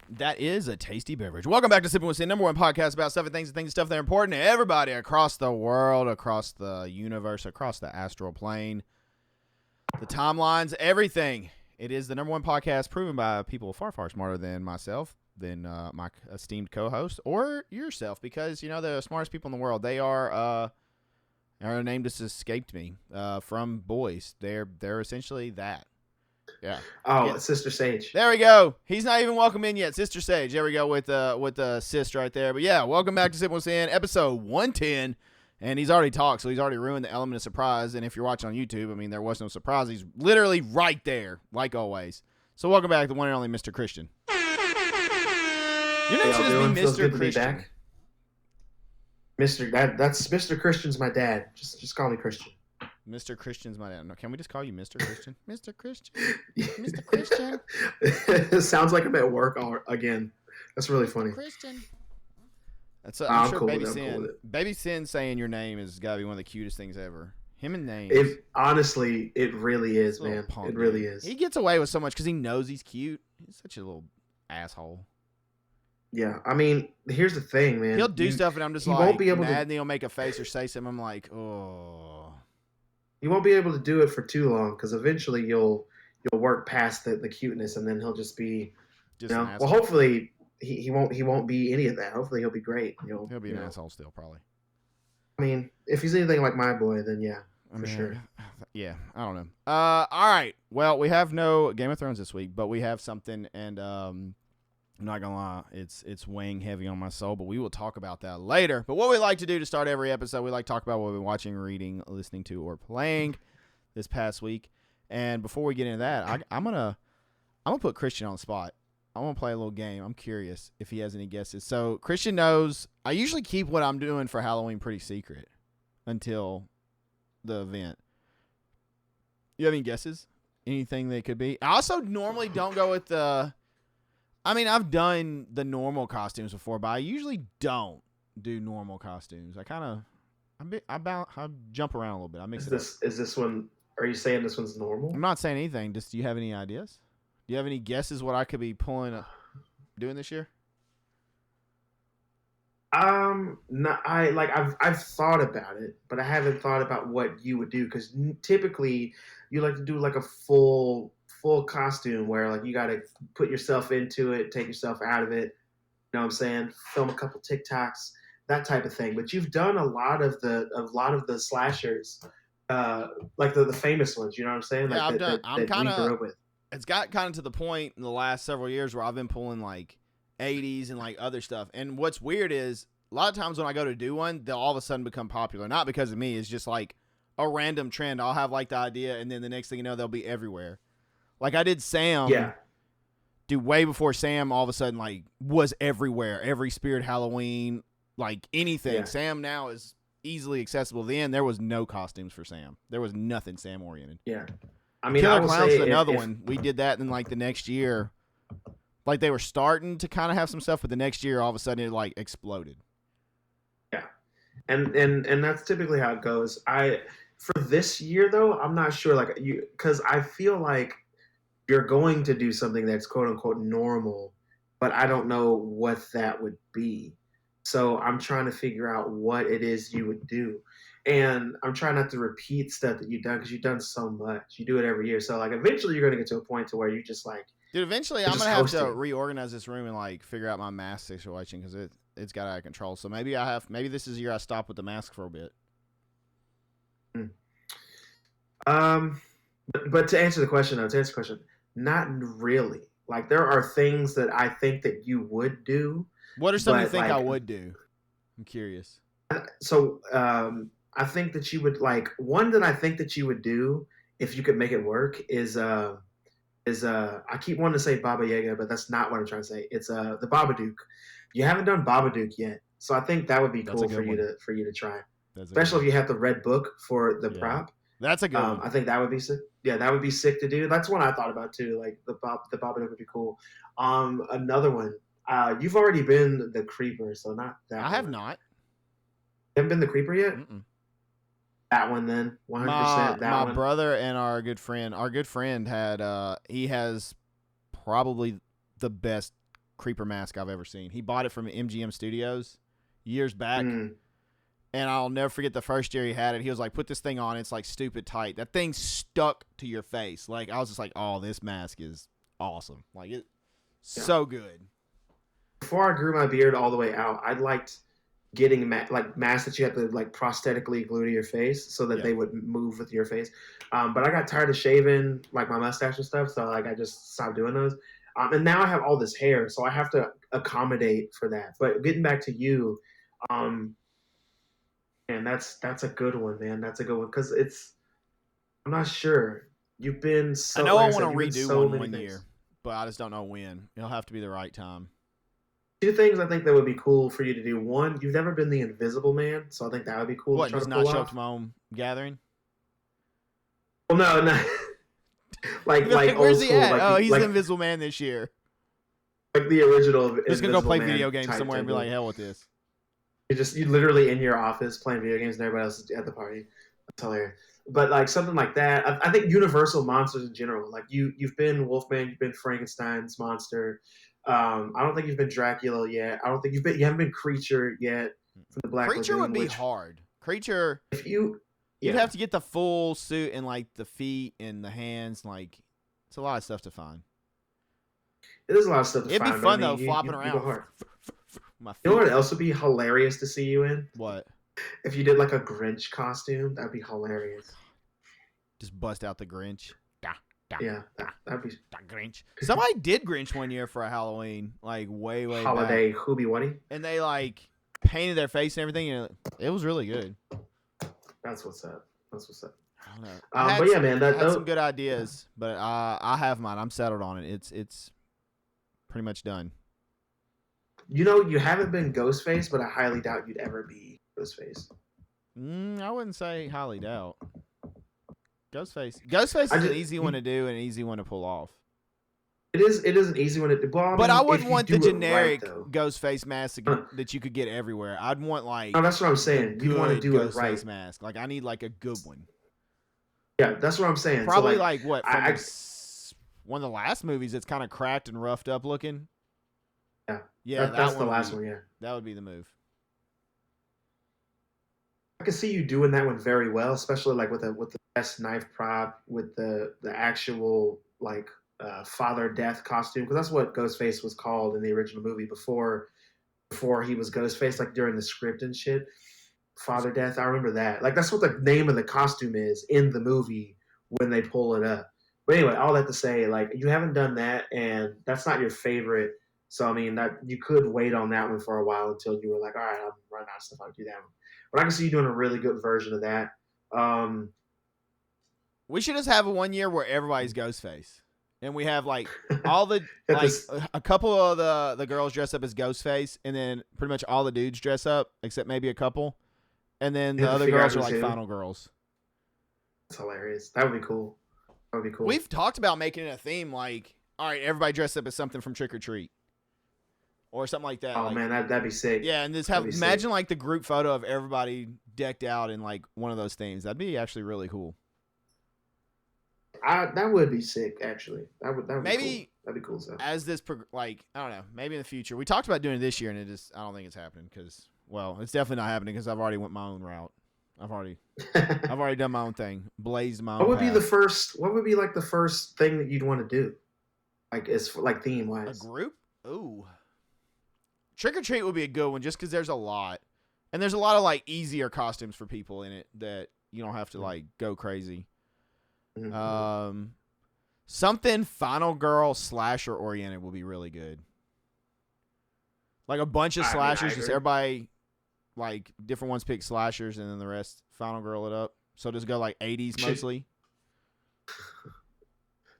That is a tasty beverage. Welcome back to Sippin With Sin, #1 podcast about stuff and things and stuff that are important to everybody across the world, across the universe, across the astral plane, the timelines, everything. It is the #1 podcast proven by people far, far smarter than myself, than my esteemed co-host, or yourself, because, you know, the smartest people in the world, they are, their name just escaped me, from boys. They're essentially that. Yeah. Oh, Sister Sage. There we go. He's not even welcome in yet. Sister Sage. There we go with the sis right there. But yeah, welcome back to Sippin With Sin, episode 110. And he's already talked, so he's already ruined the element of surprise. And if you're watching on YouTube, I mean, there was no surprise. He's literally right there, like always. So welcome back to the one and only Mr. Christian. Your name should just be Mr. Christian. That's Mr. Christian's my dad. Just call me Christian. Mr. Christian's my dad. No, can we just call you Mr. Christian? Mr. Christian. Mr. Christian. It sounds like I'm at work again. That's really funny. Christian. I'm sure cool Baby with it, Sin. I'm cool with it. Baby Sin saying your name has got to be one of the cutest things ever. Him and names. Honestly, it really is, man. Punk, it really dude. is. He gets away with so much because he knows he's cute. He's such a little asshole. Yeah, I mean, here's the thing, man. He'll do stuff, and I'm just he like, won't be able mad, to, and he'll make a face or say something. I'm like, oh. He won't be able to do it for too long because eventually you'll work past the cuteness, and then he'll just be, Just you know. an asshole. Well, hopefully he won't be any of that. Hopefully he'll be great. He'll be an asshole still, probably. I mean, if he's anything like my boy, then yeah, for sure. Yeah, I don't know. All right. Well, we have no Game of Thrones this week, but we have something, and I'm not gonna lie, it's weighing heavy on my soul, but we will talk about that later. But what we like to do to start every episode, we like to talk about what we've been watching, reading, listening to, or playing this past week. And before we get into that, I'm gonna put Christian on the spot. I want to play a little game. I'm curious if he has any guesses. So Christian knows I usually keep what I'm doing for Halloween pretty secret until the event. You have any guesses? Anything they could be? I also normally don't go with the... I mean, I've done the normal costumes before, but I usually don't do normal costumes. I jump around a little bit. I mix it up. Is this one? Are you saying this one's normal? I'm not saying anything. Just, do you have any ideas? Do you have any guesses what I could be doing this year? No, I've thought about it, but I haven't thought about what you would do because typically you like to do like a full costume where like you got to put yourself into it, take yourself out of it. You know what I'm saying? Film a couple TikToks, that type of thing. But you've done a lot of the slashers, like the famous ones. You know what I'm saying? Like I've done. I'm kind of. with. It's got kind of to the point in the last several years where I've been pulling like 80s and like other stuff. And what's weird is a lot of times when I go to do one, they'll all of a sudden become popular. Not because of me. It's just like a random trend. I'll have like the idea, and then the next thing you know, they'll be everywhere. Like I did Sam. Yeah. Dude, way before Sam all of a sudden like was everywhere. Every Spirit Halloween, like anything. Yeah. Sam now is easily accessible. Then there was no costumes for Sam. There was nothing Sam oriented. Yeah. I mean, Killer Clowns is another one. We did that, and like the next year, like they were starting to kind of have some stuff, but the next year, all of a sudden, it like exploded. Yeah, and that's typically how it goes. For this year though, I'm not sure, like because I feel like you're going to do something that's quote unquote normal, but I don't know what that would be. So I'm trying to figure out what it is you would do. And I'm trying not to repeat stuff that you've done because you've done so much. You do it every year. So like eventually you're going to get to a point to where you just like... Dude, eventually I'm going to have to reorganize this room and like figure out my mask situation because it's got out of control. So maybe this is the year I stop with the mask for a bit. But to answer the question, not really. Like there are things that I think that you would do. What are some you think I would do? I'm curious. So, I think that you would like one that I think that you would do if you could make it work is I keep wanting to say Baba Yaga, but that's not what I'm trying to say. It's the Babadook. You haven't done Babadook yet, so I think that would be cool for you to try. Especially if you have the red book for the prop. That's a good one. I think that would be sick. Yeah, that would be sick to do. That's one I thought about too. Like the Babadook would be cool. Another one. You've already been the Creeper, so not that. I have not. You haven't been the Creeper yet? Mm-mm. That one then, 100%. My brother and our good friend had he has probably the best creeper mask I've ever seen. He bought it from MGM Studios years back. And I'll never forget the first year he had it. He was like, put this thing on. It's like stupid tight. That thing stuck to your face. Like, I was just like, oh, this mask is awesome. Like, it's so good. Before I grew my beard all the way out, I liked getting masks that you had to like prosthetically glue to your face so that they would move with your face. But I got tired of shaving like my mustache and stuff. So like, I just stopped doing those. And now I have all this hair, so I have to accommodate for that. But getting back to you, and that's a good one, man. That's a good one because I'm not sure. You've been so. I know like I want to redo one things. year, but I just don't know when. It'll have to be the right time. Two things I think that would be cool for you to do. One, you've never been the Invisible Man, so I think that would be cool. What? To try Just to not pull show off. up to my own gathering? Well, no. like where's old he school. at? Like, He's like, the Invisible Man this year. Like the original. Just gonna go play Man video games type somewhere and be thing. like, hell with this. You literally in your office playing video games and everybody else is at the party. That's hilarious. But like something like that, I think Universal monsters in general. Like you've been Wolfman, you've been Frankenstein's monster. I don't think you've been Dracula yet. I don't think you haven't been Creature yet from the Black Creature Lagoon, would be hard. Creature, if you'd have to get the full suit and like the feet and the hands. Like, it's a lot of stuff to find. It is a lot of stuff to It'd find. be fun though, you flopping go around. hard. My feet. You know what else would be hilarious to see you in? What? If you did like a Grinch costume, that'd be hilarious. Just bust out the Grinch. Yeah, that'd be Grinch. Somebody did Grinch one year for a Halloween, like way holiday back. hoobie whatty. And they like painted their face and everything, and it was really good. That's what's up. I don't know. But yeah, man, I had some good ideas, but I have mine. I'm settled on it. It's pretty much done. You know, you haven't been Ghostface, but I highly doubt you'd ever be Ghostface. I wouldn't say highly doubt. Ghostface is an easy one to do and an easy one to pull off. It is an easy one to do. Well, but I wouldn't want the generic right, Ghostface mask that you could get everywhere. I'd want like. No, that's what I'm saying. You want to do it right. Ghostface mask. Like I need like a good one. Yeah, that's what I'm saying. Probably so, like what from one of the last movies that's kind of cracked and roughed up looking. Yeah, that's the last one. Yeah, that would be the move. I can see you doing that one very well, especially like with the best knife prop, with the actual like Father Death costume, because that's what Ghostface was called in the original movie before he was Ghostface, like during the script and shit. Father Death, I remember that. Like that's what the name of the costume is in the movie when they pull it up. But anyway, all that to say, like you haven't done that, and that's not your favorite. So I mean, that you could wait on that one for a while until you were like, all right, I'm running out of stuff. I'll do that one. But I can see you doing a really good version of that. We should just have a 1 year where everybody's Ghostface, and we have like all the like a couple of the girls dress up as Ghostface, and then pretty much all the dudes dress up except maybe a couple, and then the other girls are like final girls. That's hilarious. That would be cool. That would be cool. We've talked about making it a theme, like all right, everybody dress up as something from Trick or Treat. Or something like that. Oh like, man, that'd be sick. Yeah, and just imagine like the group photo of everybody decked out in like one of those themes. That'd be actually really cool. That would be sick. Actually, that would maybe be cool. That'd be cool. So as this I don't know, maybe in the future. We talked about doing it this year, and I don't think it's happening because it's definitely not happening because I've already went my own route. I've already done my own thing, blazed my own. What would path. be the first? What would be like the first thing that you'd want to do? Like as like theme wise. A group? Ooh. Trick or Treat would be a good one just because there's a lot. And there's a lot of like easier costumes for people in it that you don't have to like go crazy. Mm-hmm. Something Final Girl slasher oriented will be really good. Like a bunch of slashers, just everybody like different ones pick slashers and then the rest Final Girl it up. So just go like 80s mostly.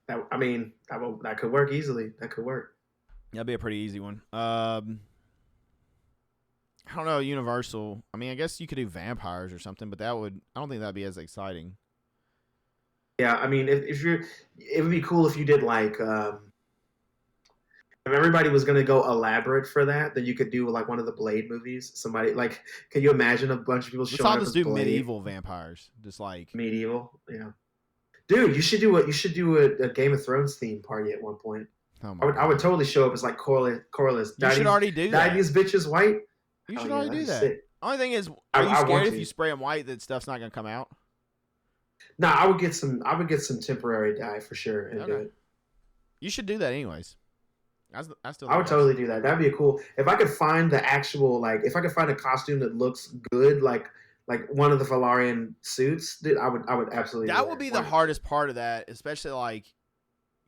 That could work easily. That could work. That'd be a pretty easy one. I don't know, Universal. I mean, I guess you could do vampires or something, but I don't think that'd be as exciting. Yeah, I mean, it would be cool if you did like, if everybody was going to go elaborate for that, then you could do like one of the Blade movies. Somebody like, can you imagine a bunch of people showing up as Blade? Let's do medieval vampires, just like medieval. Yeah, dude, you should do a Game of Thrones theme party at one point. Oh my I would God. totally show up as like Corliss. You should already do Dye that. these bitches white. You Oh should yeah, already that'd do be that. sick. Only thing is, are you I want scared if to. you spray them white that stuff's not gonna come out? Nah, I would get some. I would get some temporary dye for sure and do Okay. it. You should do that anyways. I still I think would that's totally do that. That'd be a cool. If I could find the actual like, if I could find a costume that looks good, like one of the Valarian suits, dude, I would absolutely that would be the wear it. hardest part of that, especially like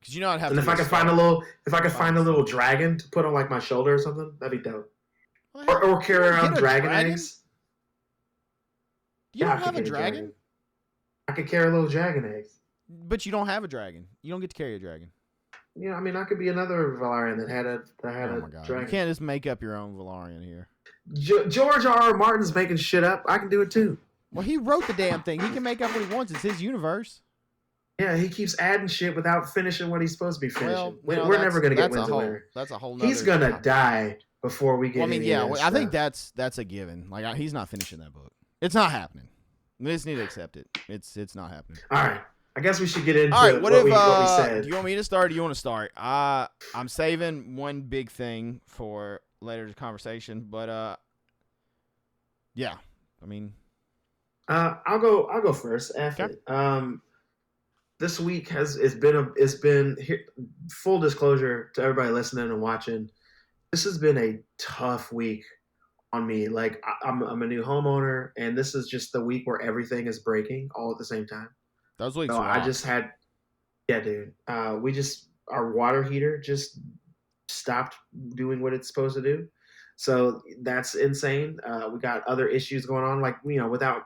because you know I'd have And to if do I a could find a sculpt. little, if I could Find find the a little stuff. dragon to put on like my shoulder or something, that'd be dope. What the hell? Or You carry don't around get a dragon dragon? eggs. You Yeah, I don't could have a get a dragon? dragon. I could carry little dragon eggs. But you don't have a dragon. You don't get to carry a dragon. Yeah, I mean, I could be another Valarian that had Oh a my God. You dragon. can't just make up your own Valarian here. George R. R. Martin's making shit up. I can do it too. Well, he wrote the damn thing. He can make up what he wants. It's his universe. Yeah, he keeps adding shit without finishing what he's supposed to be finishing. Well, We're never gonna get that's wins a a whole. winner. That's a whole. He's gonna die before we get. Well, I mean, any yeah, of that I think stuff. that's a given. Like he's not finishing that book. It's not happening. We just need to accept it. It's not happening. All right, I guess we should get into All right, what we said. do you want me to start? Or do you want to start? I'm saving one big thing for later conversation, but yeah, I mean, I'll go first. F okay. it. This week it's been here, full disclosure to everybody listening and watching. This has been a tough week on me. Like I'm a new homeowner, and this is just the week where everything is breaking all at the same time. Those weeks So I rock. just had, yeah, dude. We just our water heater just stopped doing what it's supposed to do. So that's insane. We got other issues going on, like without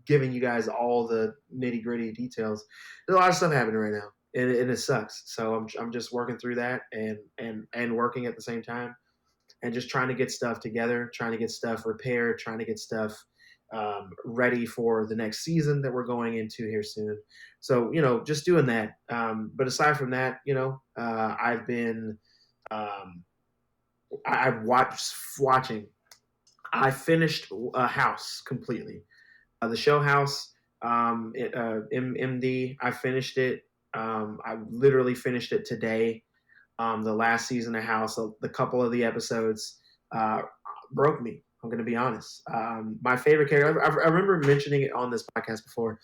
giving you guys all the nitty gritty details. There's a lot of stuff happening right now, and it sucks. So I'm just working through that and working at the same time, and just trying to get stuff together, trying to get stuff repaired, trying to get stuff ready for the next season that we're going into here soon. So just doing that. But aside from that, I've been I've watching. I finished a House completely. The show House, MD. I finished it. I literally finished it today. The last season of House, the couple of the episodes broke me. I'm going to be honest. My favorite character, I remember mentioning it on this podcast before,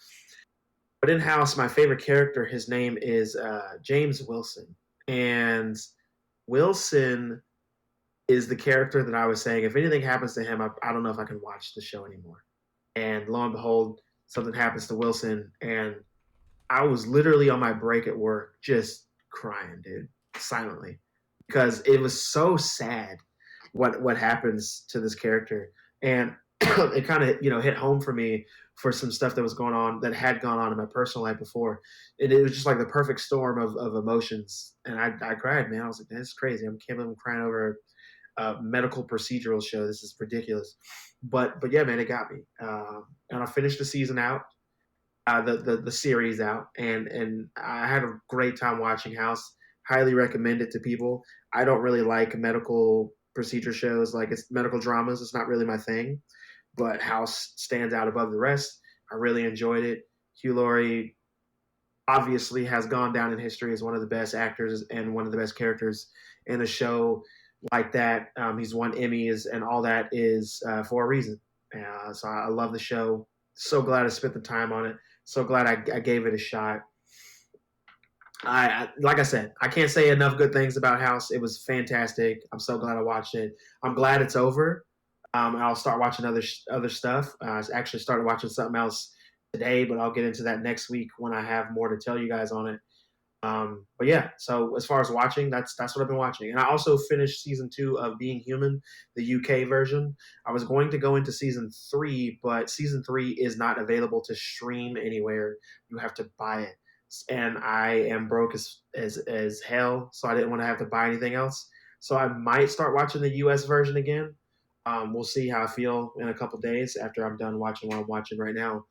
but in House, my favorite character, his name is James Wilson. And Wilson is the character that I was saying, if anything happens to him, I don't know if I can watch the show anymore. And lo and behold, something happens to Wilson. And I was literally on my break at work just crying, dude, silently, because it was so sad what happens to this character. And it kind of hit home for me for some stuff that was going on, that had gone on in my personal life before. And it was just like the perfect storm of emotions. And I cried, man. I was like, that's crazy. I can't believe I'm crying over a medical procedural show. This is ridiculous. But yeah, man, it got me. And I finished the season out, the series out, and I had a great time watching House. Highly recommend it to people. I don't really like medical procedure shows, like it's medical dramas. It's not really my thing, but House stands out above the rest. I really enjoyed it. Hugh Laurie obviously has gone down in history as one of the best actors and one of the best characters in a show like that. He's won Emmys, and all that is for a reason. So I love the show. So glad I spent the time on it. So glad I gave it a shot. Like I said, I can't say enough good things about House. It was fantastic. I'm so glad I watched it. I'm glad it's over. I'll start watching other stuff. I actually started watching something else today, but I'll get into that next week when I have more to tell you guys on it. But yeah, so as far as watching, that's what I've been watching. And I also finished season 2 of Being Human, the UK version. I was going to go into season 3, but season 3 is not available to stream anywhere. You have to buy it. And I am broke as hell, so I didn't want to have to buy anything else. So I might start watching the US version again. We'll see how I feel in a couple days after I'm done watching what I'm watching right now.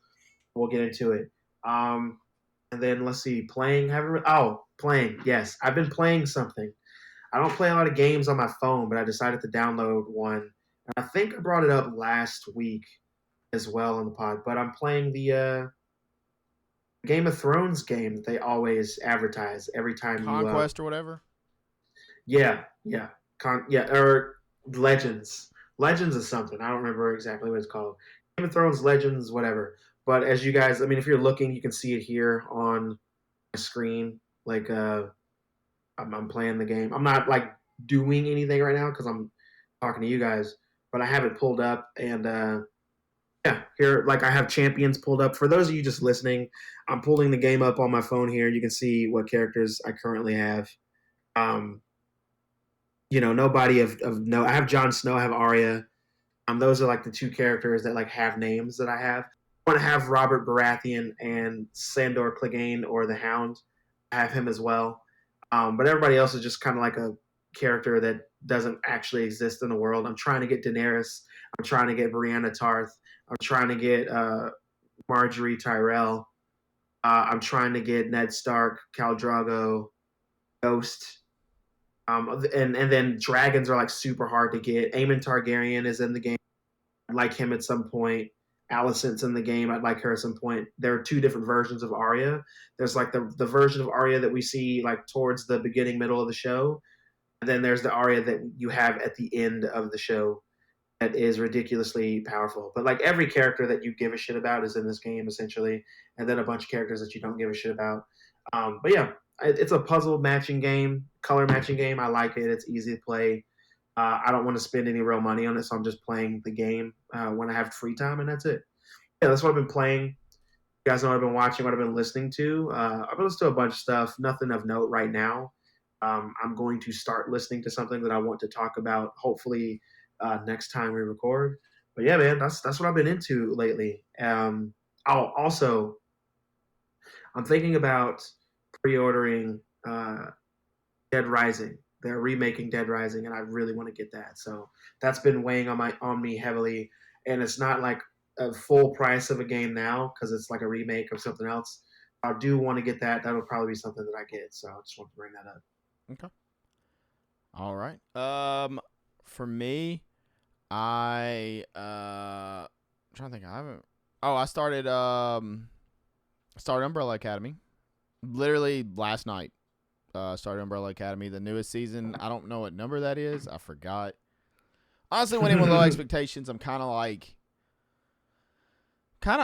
We'll get into it. And then let's see, playing. Playing. Yes, I've been playing something. I don't play a lot of games on my phone, but I decided to download one. And I think I brought it up last week as well on the pod. But I'm playing the Game of Thrones game that they always advertise every time Conquest or whatever. Yeah. Or Legends. Legends is something. I don't remember exactly what it's called. Game of Thrones Legends, whatever. But as you guys, I mean, if you're looking, you can see it here on my screen. Like, I'm playing the game. I'm not like doing anything right now because I'm talking to you guys, but I have it pulled up and yeah, here like I have champions pulled up. For those of you just listening, I'm pulling the game up on my phone here. You can see what characters I currently have. Um, nobody of no. I have Jon Snow. I have Arya. Those are like the two characters that like have names that I have. I want to have Robert Baratheon and Sandor Clegane or the Hound. I have him as well. But everybody else is just kind of like a character that doesn't actually exist in the world. I'm trying to get Daenerys. I'm trying to get Brianna Tarth. I'm trying to get Marjorie Tyrell. I'm trying to get Ned Stark, Khal Drogo, Ghost. And then dragons are like super hard to get. Aemon Targaryen is in the game. I'd like him at some point. Alicent's in the game. I'd like her at some point. There are two different versions of Arya. There's like the version of Arya that we see like towards the beginning, middle of the show, and then there's the Arya that you have at the end of the show that is ridiculously powerful. But like every character that you give a shit about is in this game essentially, and then a bunch of characters that you don't give a shit about. But yeah, it's a puzzle matching game, color matching game. I like it. It's easy to play. I don't want to spend any real money on it, so I'm just playing the game when I have free time, and that's it. Yeah, that's what I've been playing. You guys know what I've been watching, what I've been listening to. I've been listening to a bunch of stuff, nothing of note right now. I'm going to start listening to something that I want to talk about, hopefully next time we record. But yeah, man, that's what I've been into lately. Also, I'm thinking about pre-ordering Dead Rising. They're remaking Dead Rising, and I really want to get that. So that's been weighing on me heavily. And it's not like a full price of a game now because it's like a remake of something else. I do want to get that. That'll probably be something that I get. So I just want to bring that up. Okay. All right. For me, I'm trying to think. I haven't. Oh, I started Umbrella Academy. Literally last night. Started Umbrella Academy, the newest season. I don't know what number that is. I forgot. Honestly, went in with low expectations. I'm kind of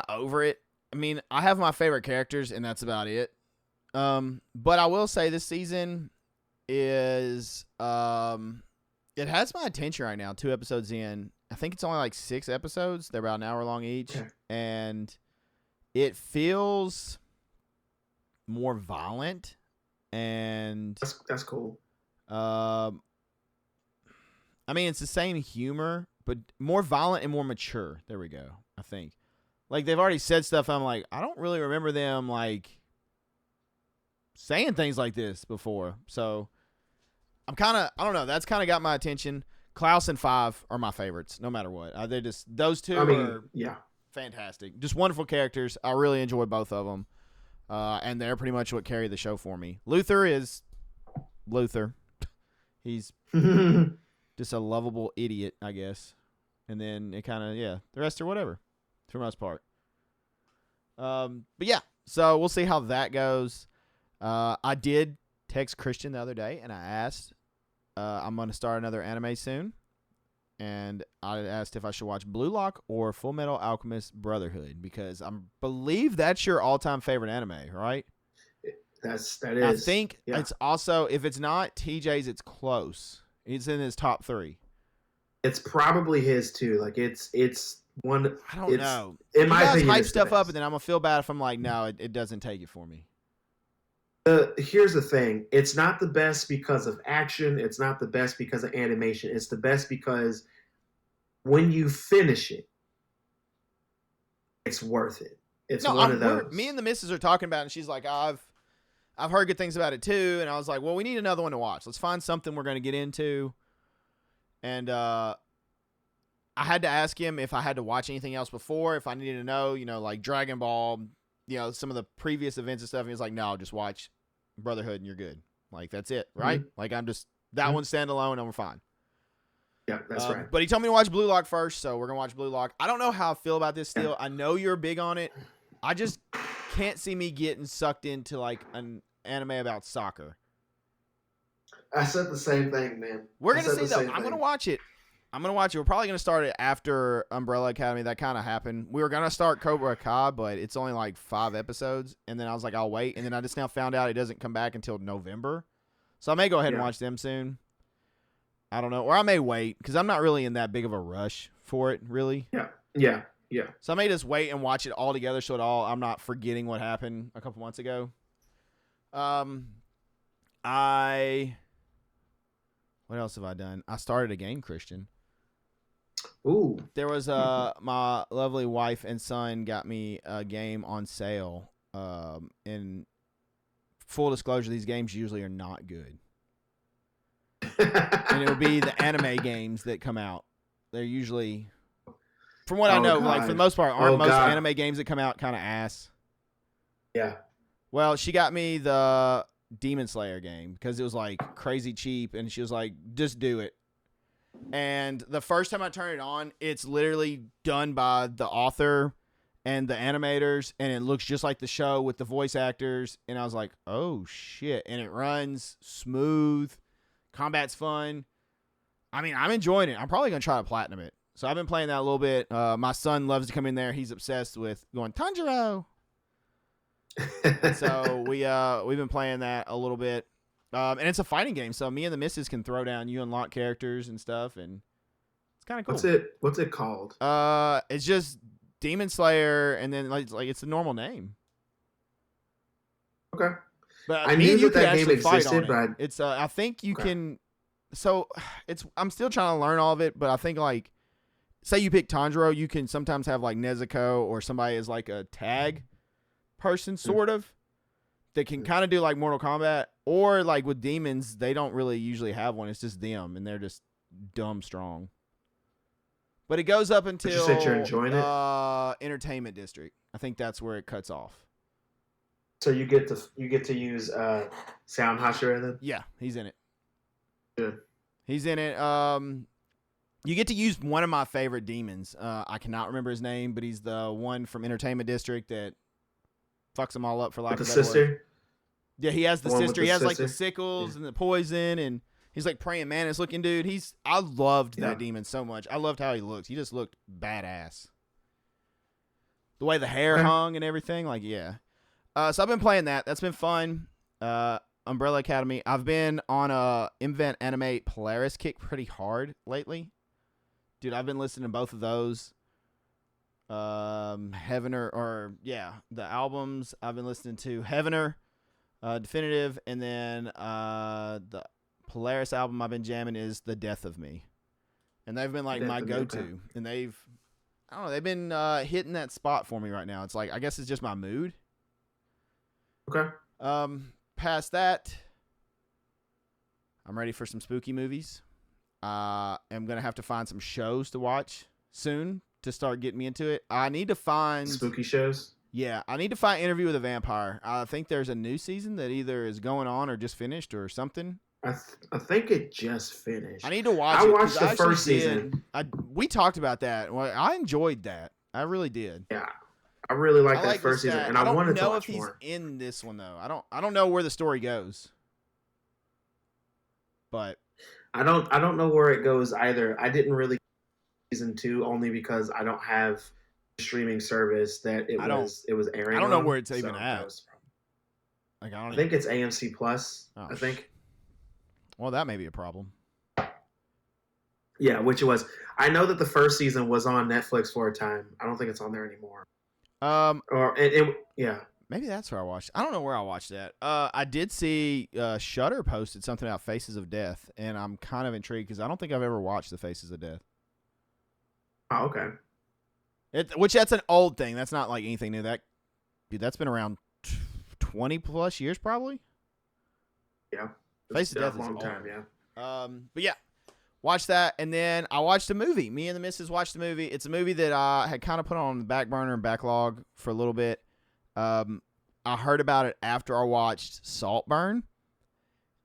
over it. I mean, I have my favorite characters, and that's about it. But I will say this season is it has my attention right now. 2 episodes in. I think it's only like 6 episodes. They're about an hour long each, and it feels more violent. And that's cool. I mean, it's the same humor, but more violent and more mature. There we go. I think, like they've already said stuff. I'm like, I don't really remember them like saying things like this before. So I'm kind of, I don't know. That's kind of got my attention. Klaus and Five are my favorites, no matter what. They're just those two are fantastic. Just wonderful characters. I really enjoy both of them. And they're pretty much what carry the show for me. Luther is Luther. He's just a lovable idiot, I guess. And then it kind of, the rest are whatever, for the most part. But yeah, so we'll see how that goes. I did text Christian the other day, and I asked, I'm going to start another anime soon. And I asked if I should watch Blue Lock or Full Metal Alchemist Brotherhood, because I believe that's your all-time favorite anime, right? That is. I think it's also, if it's not TJ's, it's close. It's in his top 3. It's probably his too. Like it's one. I don't know. In my opinion, hype stuff up, and then I'm gonna feel bad if I'm like, no, it doesn't take it for me. Here's the thing. It's not the best because of action. It's not the best because of animation. It's the best because when you finish it, it's worth it. It's one of those. Me and the missus are talking about it, and she's like, I've heard good things about it too. And I was like, well, we need another one to watch. Let's find something we're going to get into. And I had to ask him if I had to watch anything else before, if I needed to know, like Dragon Ball, some of the previous events and stuff. And he's like, no, just watch Brotherhood and you're good. Like, that's it, right? Mm-hmm. Like, I'm just, that one's standalone and we're fine. Yeah, that's right. But he told me to watch Blue Lock first, so we're going to watch Blue Lock. I don't know how I feel about this still. I know you're big on it. I just can't see me getting sucked into, like, an anime about soccer. I said the same thing, man. We're gonna see though. I'm gonna watch it. We're probably gonna start it after Umbrella Academy. That kind of happened. We were gonna start Cobra Kai, but it's only like 5 episodes, and then I was like, I'll wait. And then I just now found out it doesn't come back until November, so I may go ahead and watch them soon. I don't know, or I may wait because I'm not really in that big of a rush for it, really. Yeah. So I may just wait and watch it all together, so I'm not forgetting what happened a couple months ago. What else have I done? I started a game, Christian. Ooh. There was my lovely wife and son got me a game on sale. In full disclosure, these games usually are not good. And it would be the anime games that come out. They're usually, from what I know, God. like for the most part, aren't most anime games that come out kind of ass. Yeah. Well, she got me the Demon Slayer game because it was like crazy cheap, and she was like, just do it. And the first time I turned it on, it's literally done by the author and the animators, and it looks just like the show with the voice actors. And I was like, oh shit. And it runs smooth. Combat's fun. I mean, I'm enjoying it. I'm probably going to try to platinum it. So I've been playing that a little bit. My son loves to come in there. He's obsessed with going, Tanjiro. So we've been playing that a little bit. And it's a fighting game, so me and the missus can throw down. You unlock characters and stuff, and it's kind of cool. What's it called? It's just Demon Slayer, and then like it's a normal name. Okay. But I knew that game existed, but it's I think you can. So I'm still trying to learn all of it, but I think like, say you pick Tanjiro, you can sometimes have like Nezuko or somebody as like a tag person, sort of. That can kind of do like Mortal Kombat, or like with demons, they don't really usually have one. It's just them, and they're just dumb strong. But it goes up until you said you're enjoying it? Entertainment District. I think that's where it cuts off. So you get to use Sound Hashira then? Yeah, he's in it. Good. He's in it. You get to use one of my favorite demons. I cannot remember his name, but he's the one from Entertainment District that fucks them all up for lack of a better word. Yeah, he has the sister. He has like the sickles and the poison, and he's like praying mantis looking dude. I loved that demon so much. I loved how he looked. He just looked badass. The way the hair hung and everything, like yeah. So I've been playing that. That's been fun. Umbrella Academy. I've been on a Invent Animate Polaris kick pretty hard lately. Dude, I've been listening to both of those. Heavener, the albums I've been listening to Heavener, Definitive, and then the Polaris album I've been jamming is The Death of Me, and they've been like my go-to, and they've been hitting that spot for me right now. It's like I guess it's just my mood. Okay. Past that, I'm ready for some spooky movies. I'm gonna have to find some shows to watch soon to start getting me into it. I need to find spooky shows. Yeah, I need to find Interview with a Vampire. I think there's a new season that either is going on or just finished or something. I think it just finished. I need to watch it. I watched the first season. We talked about that. Well, I enjoyed that. I really did. Yeah, I really liked that first season, and I wanted to watch more. I don't know if he's in this one though. I don't know where the story goes, but I don't know where it goes either. I didn't really season 2 only because I don't have a streaming service that it was airing. I don't know where it's even at. I think it's AMC Plus. I think. Well, that may be a problem. Yeah, which it was. I know that the first season was on Netflix for a time. I don't think it's on there anymore. Maybe that's where I watched. I don't know where I watched that. I did see Shudder posted something about Faces of Death, and I'm kind of intrigued because I don't think I've ever watched the Faces of Death. Oh, okay. Which that's an old thing. That's not like anything new. That's been around 20 plus years probably. Yeah. Faces of Death is a long old. time, yeah. But yeah. Watched that, and then I watched a movie. Me and the missus watched the movie. It's a movie that I had kind of put on the back burner and backlog for a little bit. I heard about it after I watched Saltburn,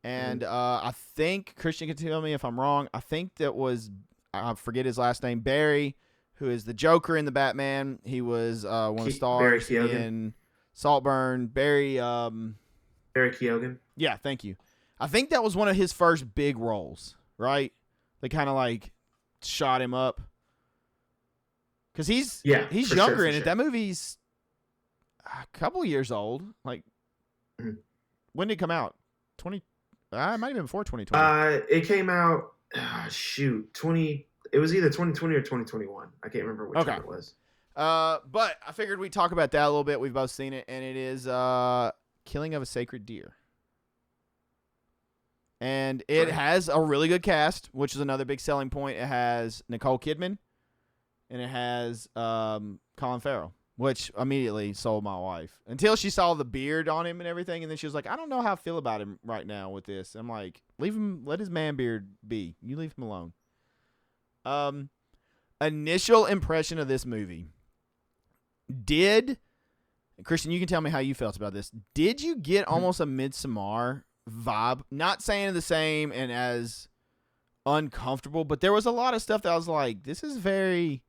and I think Christian can tell me if I'm wrong. I think that was I forget his last name, Barry, who is the Joker in the Batman. He was one of the stars in Saltburn. Barry Keoghan. Yeah, thank you. I think that was one of his first big roles, right? They kind of like shot him up. Because he's younger in it. That movie's a couple years old. Like, when did it come out? It might have been before 2020. It came out, 20. It was either 2020 or 2021. I can't remember which one it was. But I figured we'd talk about that a little bit. We've both seen it, and it is Killing of a Sacred Deer. And it has a really good cast, which is another big selling point. It has Nicole Kidman, and it has Colin Farrell, which immediately sold my wife. Until she saw the beard on him and everything, and then she was like, I don't know how I feel about him right now with this. I'm like, leave him, let his man beard be. You leave him alone. Initial impression of this movie. Christian, you can tell me how you felt about this. Did you get almost a Midsommar vibe? Not saying the same and as uncomfortable, but there was a lot of stuff that I was like, this is very...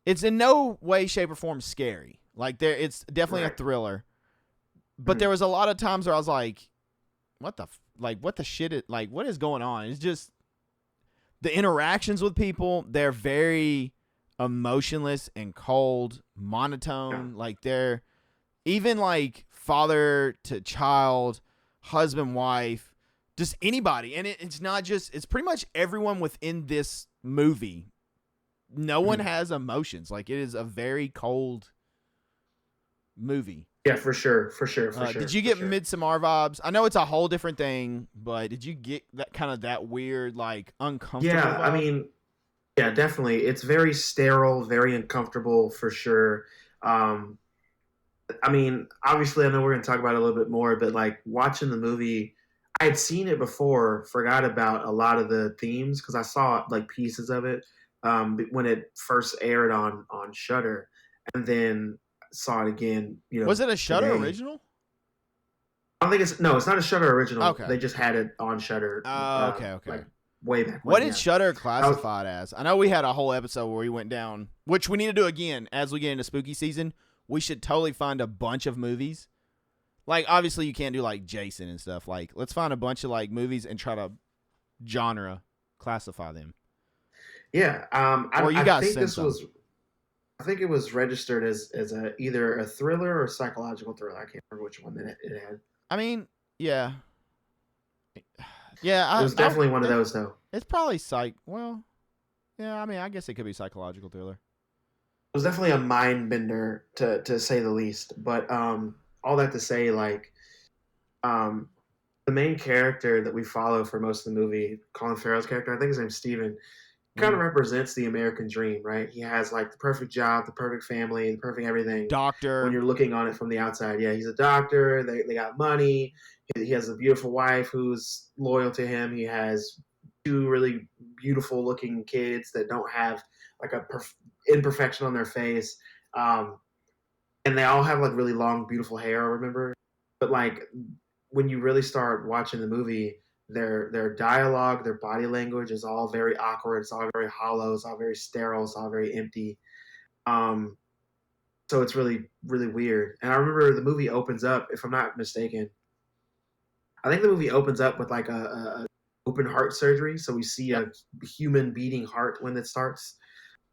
It's in no way, shape, or form scary. Like, it's definitely a thriller. But there was a lot of times where I was like, what the shit? What is going on? It's just... The interactions with people, they're very emotionless and cold, monotone. Like, they're even like father to child, husband, wife, just anybody. And it's not just, it's pretty much everyone within this movie. No one has emotions. Like, it is a very cold movie. Yeah, for sure. Did you get Midsommar vibes? I know it's a whole different thing, but did you get that kind of that weird, like, uncomfortable vibe? I mean, yeah, definitely. It's very sterile, very uncomfortable for sure. I mean, obviously, I know we're going to talk about it a little bit more, but like watching the movie, I had seen it before, forgot about a lot of the themes because I saw like pieces of it when it first aired on Shudder, and then saw it again. Was it a Shudder original? I don't think it's not a Shudder original. Okay. They just had it on Shudder. Okay. Like, way back. What did Shudder classified as? I know we had a whole episode where we went down, which we need to do again as we get into spooky season. We should totally find a bunch of movies. Like, obviously, you can't do like Jason and stuff. Like, let's find a bunch of like movies and try to genre classify them. Yeah. I think it was registered as either a thriller or psychological thriller. I can't remember which one it had. I mean, yeah. Yeah, it was definitely one of those, though. It's probably well, yeah, I mean, I guess it could be psychological thriller. It was definitely a mind bender, to say the least. But all that to say, like, the main character that we follow for most of the movie, Colin Farrell's character, I think his name's Steven, kind of represents the American dream, right? He has like the perfect job, the perfect family, the perfect everything. Doctor. When you're looking on it from the outside, yeah, he's a doctor. They got money. He has a beautiful wife who's loyal to him. He has two really beautiful looking kids that don't have like a imperfection on their face, and they all have like really long, beautiful hair. I remember, but like when you really start watching the movie, their dialogue, their body language is all very awkward. It's all very hollow. It's all very sterile. It's all very empty. So it's really, really weird. And I remember the movie opens up, if I'm not mistaken, I think the movie opens up with like a open heart surgery. So we see a human beating heart when it starts.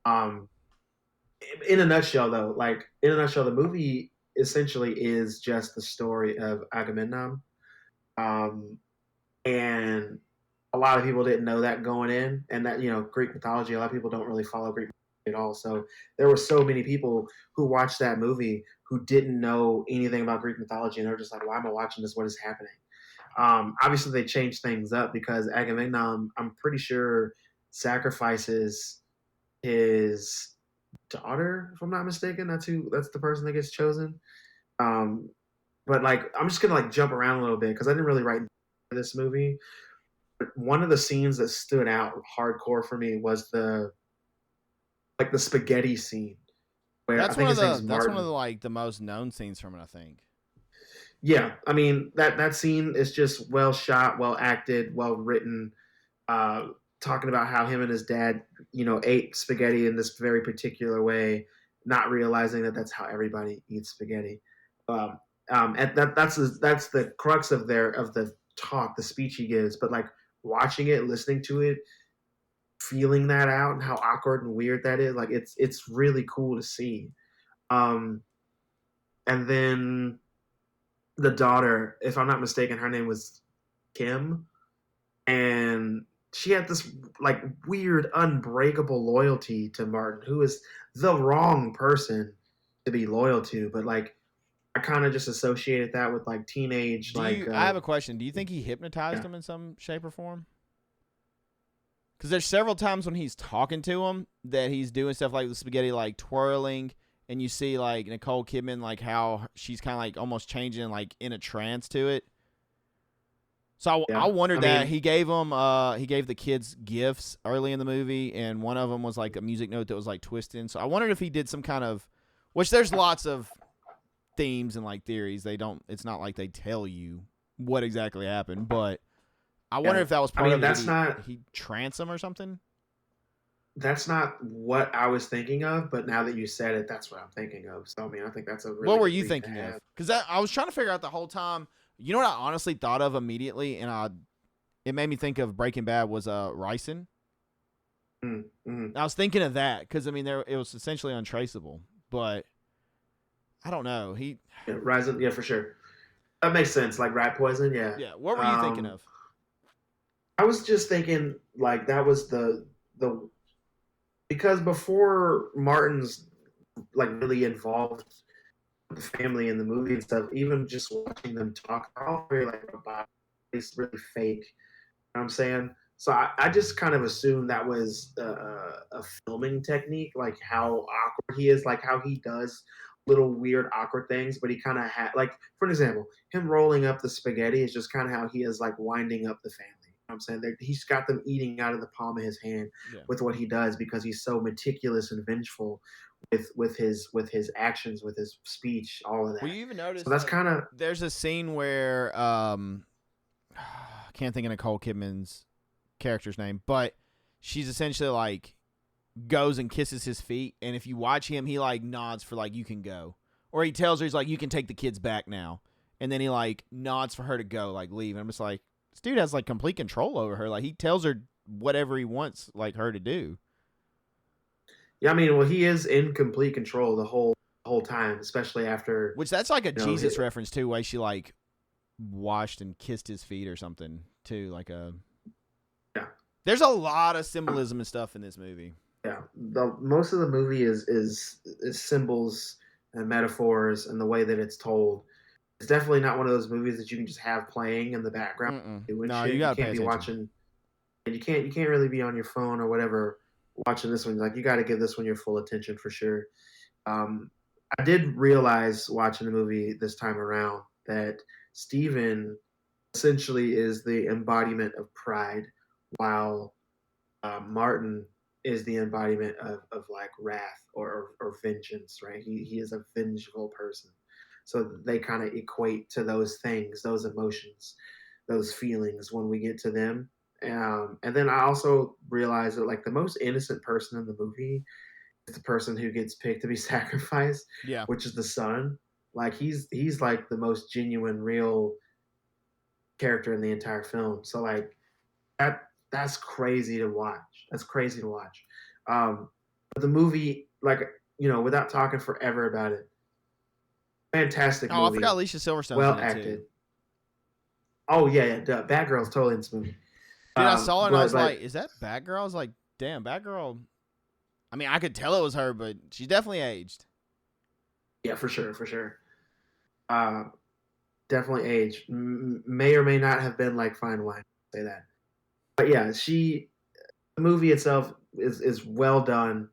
In a nutshell, though, the movie essentially is just the story of Agamemnon. And a lot of people didn't know that going in, and that, Greek mythology, a lot of people don't really follow Greek mythology at all. So there were so many people who watched that movie who didn't know anything about Greek mythology, and they're just like, why am I watching this? What is happening? Obviously, they changed things up because Agamemnon, I'm pretty sure, sacrifices his daughter, if I'm not mistaken. That's the person that gets chosen. But like, I'm just gonna like jump around a little bit because I didn't really write this movie. But one of the scenes that stood out hardcore for me was the spaghetti scene. Where that's one of the like the most known scenes from it, I think. Yeah, I mean that scene is just well shot, well acted, well written. Talking about how him and his dad, ate spaghetti in this very particular way, not realizing that that's how everybody eats spaghetti. And that's the crux of the talk, the speech he gives, but like watching it, listening to it, feeling that out, and how awkward and weird that is, like it's really cool to see. Um, and then the daughter, if I'm not mistaken, her name was Kim, and she had this like weird, unbreakable loyalty to Martin, who is the wrong person to be loyal to. But like, I kind of just associated that with like teenage, I have a question. Do you think he hypnotized yeah, him in some shape or form? Because there's several times when he's talking to him that he's doing stuff like the spaghetti, like twirling, and you see like Nicole Kidman, like how she's kind of like almost changing like in a trance to it. So I yeah. wondered I that mean, he gave the kids gifts early in the movie, and one of them was like a music note that was like twisting. So I wondered if he did some kind of, which there's lots of themes and like theories. It's not like they tell you what exactly happened, but I wonder yeah. if that was I part mean, of it. that's not He trance him or something? that's not what I was thinking of, but now that you said it, that's what I'm thinking of. So I mean, I think that's a What really were good you lead to thinking of? have. Because I was trying to figure out the whole time. You know what I honestly thought of immediately, and it made me think of Breaking Bad was Ryson. Mm-hmm. I was thinking of that because I mean it was essentially untraceable, but I don't know. Yeah, Ryzen, yeah, for sure. That makes sense. Like rat poison, yeah. Yeah. What were you thinking Um, of? I was just thinking like that was the because before Martin's like really involved with the family in the movie and stuff, even just watching them talk, they're all very like robotic. It's really fake. You know what I'm saying? So I just kind of assumed that was a filming technique, like how awkward he is, like how he does little weird awkward things, but he kind of had like, for an example, him rolling up the spaghetti is just kind of how he is like winding up the family. You know what I'm saying he's got them eating out of the palm of his hand Yeah. with what he does because he's so meticulous and vengeful with his actions, with his speech, all of Well, that. you even So notice that's like kind of there's a scene where I can't think of Nicole Kidman's character's name, but she's essentially like goes and kisses his feet, and if you watch him, he like nods for like you can go, or he tells her he's like you can take the kids back now, and then he like nods for her to go, like leave. And I'm just like, this dude has like complete control over her. Like he tells her whatever he wants like her to do. yeah. I mean, well, he is in complete control the whole time, especially after Which that's like a you know. Jesus reference too, way she like washed and kissed his feet or something too. Like Yeah, there's a lot of symbolism and stuff in this movie. yeah. The most of the movie is symbols and metaphors and the way that it's told. It's definitely not one of those movies that you can just have playing in the background doing No, you shit. You gotta pay can't be attention. watching, and you can't really be on your phone or whatever watching this one. Like you got to give this one your full attention for sure. Um, I did realize watching the movie this time around that Steven essentially is the embodiment of pride, while Martin is the embodiment of like wrath or vengeance, right? He is a vengeful person. So they kind of equate to those things, those emotions, those feelings when we get to them. And then I also realized that like the most innocent person in the movie is the person who gets picked to be sacrificed, Yeah. which is the son. Like he's like the most genuine, real character in the entire film. So like that's crazy to watch. That's crazy to watch. But the movie, like without talking forever about it, fantastic Oh, I forgot movie, Alicia Silverstone's well in it too. acted. Oh yeah, yeah. Batgirl's totally in this movie. Dude, I saw her and I But was like, is that Batgirl? I was like, damn, Batgirl. I mean, I could tell it was her, but she's definitely aged. yeah, for sure, for sure. Uh, definitely aged. May or may not have been like fine wine. Say that. But yeah, the movie itself is well done.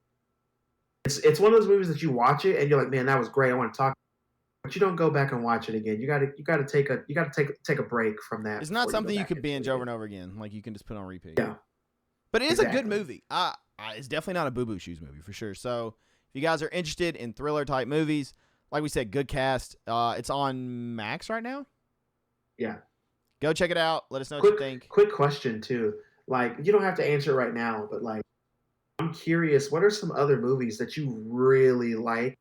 It's one of those movies that you watch it and you're like, man, that was great. I want to talk, but you don't go back and watch it again. You gotta take a break from that It's not before you go something you back could into it binge over again. and over again. Like you can just put on repeat. Yeah, But it is a good exactly. movie. It's definitely not a Boo Boo Shoes movie for sure. So if you guys are interested in thriller type movies, like we said, good cast. It's on Max right now. Yeah. Go check it out. Let us know what you Quick think. quick question too. Like you don't have to answer it right now, but like I'm curious, what are some other movies that you really like,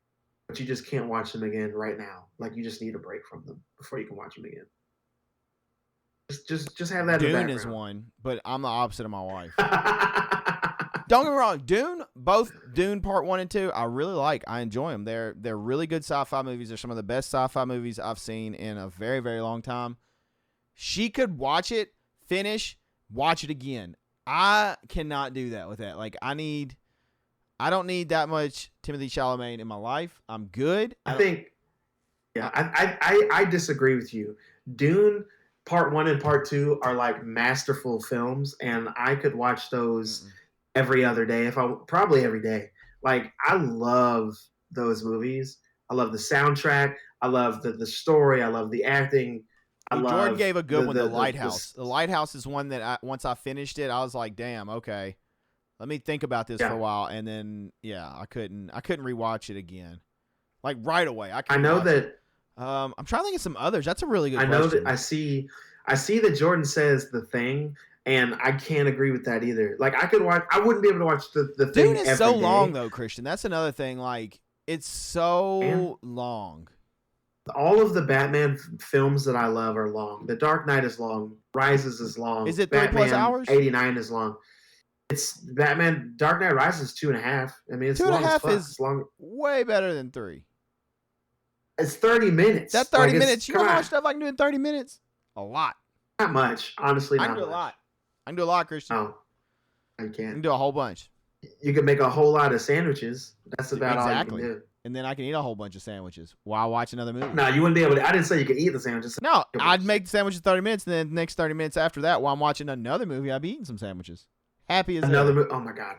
but you just can't watch them again right now? Like you just need a break from them before you can watch them again. Just have that in the Dune is background. one, but I'm the opposite of my wife. Don't get me wrong, Dune, both Dune Part 1 and 2, I really like. I enjoy them. They're really good sci-fi movies. They're some of the best sci-fi movies I've seen in a very, very long time. She could watch it, finish, watch it again. I cannot do that with that. Like, I don't need that much Timothée Chalamet in my life. I'm good. I disagree with you. Dune Part 1 and Part 2 are like masterful films, and I could watch those every other day, probably every day. Like, I love those movies. I love the soundtrack. I love the story. I love the acting. Jordan gave a good one, The Lighthouse. The Lighthouse is one that once I finished it, I was like, damn, okay. Let me think about this for a while, and then I couldn't rewatch it again. Like right away. I know that. I'm trying to think of some others. That's a really good question. I know that I see that Jordan says The Thing, and I can't agree with that either. Like, I wouldn't be able to watch the Thing. Dune is so long though, Christian. That's another thing. Like, it's so long. All of the Batman films that I love are long. The Dark Knight is long. Rises is long. Is it 3+ hours? 89 is long. It's Batman. Dark Knight Rises 2.5. I mean, it's 2.5 long is long. Way better than 3. It's 30 minutes. That 30 minutes. You know how much stuff I can do in 30 minutes? A lot. Not much, honestly. I can do a lot. I can do a lot, Christian. No, I can't. I can do a whole bunch. You can make a whole lot of sandwiches. That's about all you can do. And then I can eat a whole bunch of sandwiches while watching another movie. No, you wouldn't be able to. I didn't say you could eat the sandwiches. No, I'd make the sandwiches 30 minutes, and then the next 30 minutes after that, while I'm watching another movie, I'd be eating some sandwiches. Happy as another movie. Oh my god.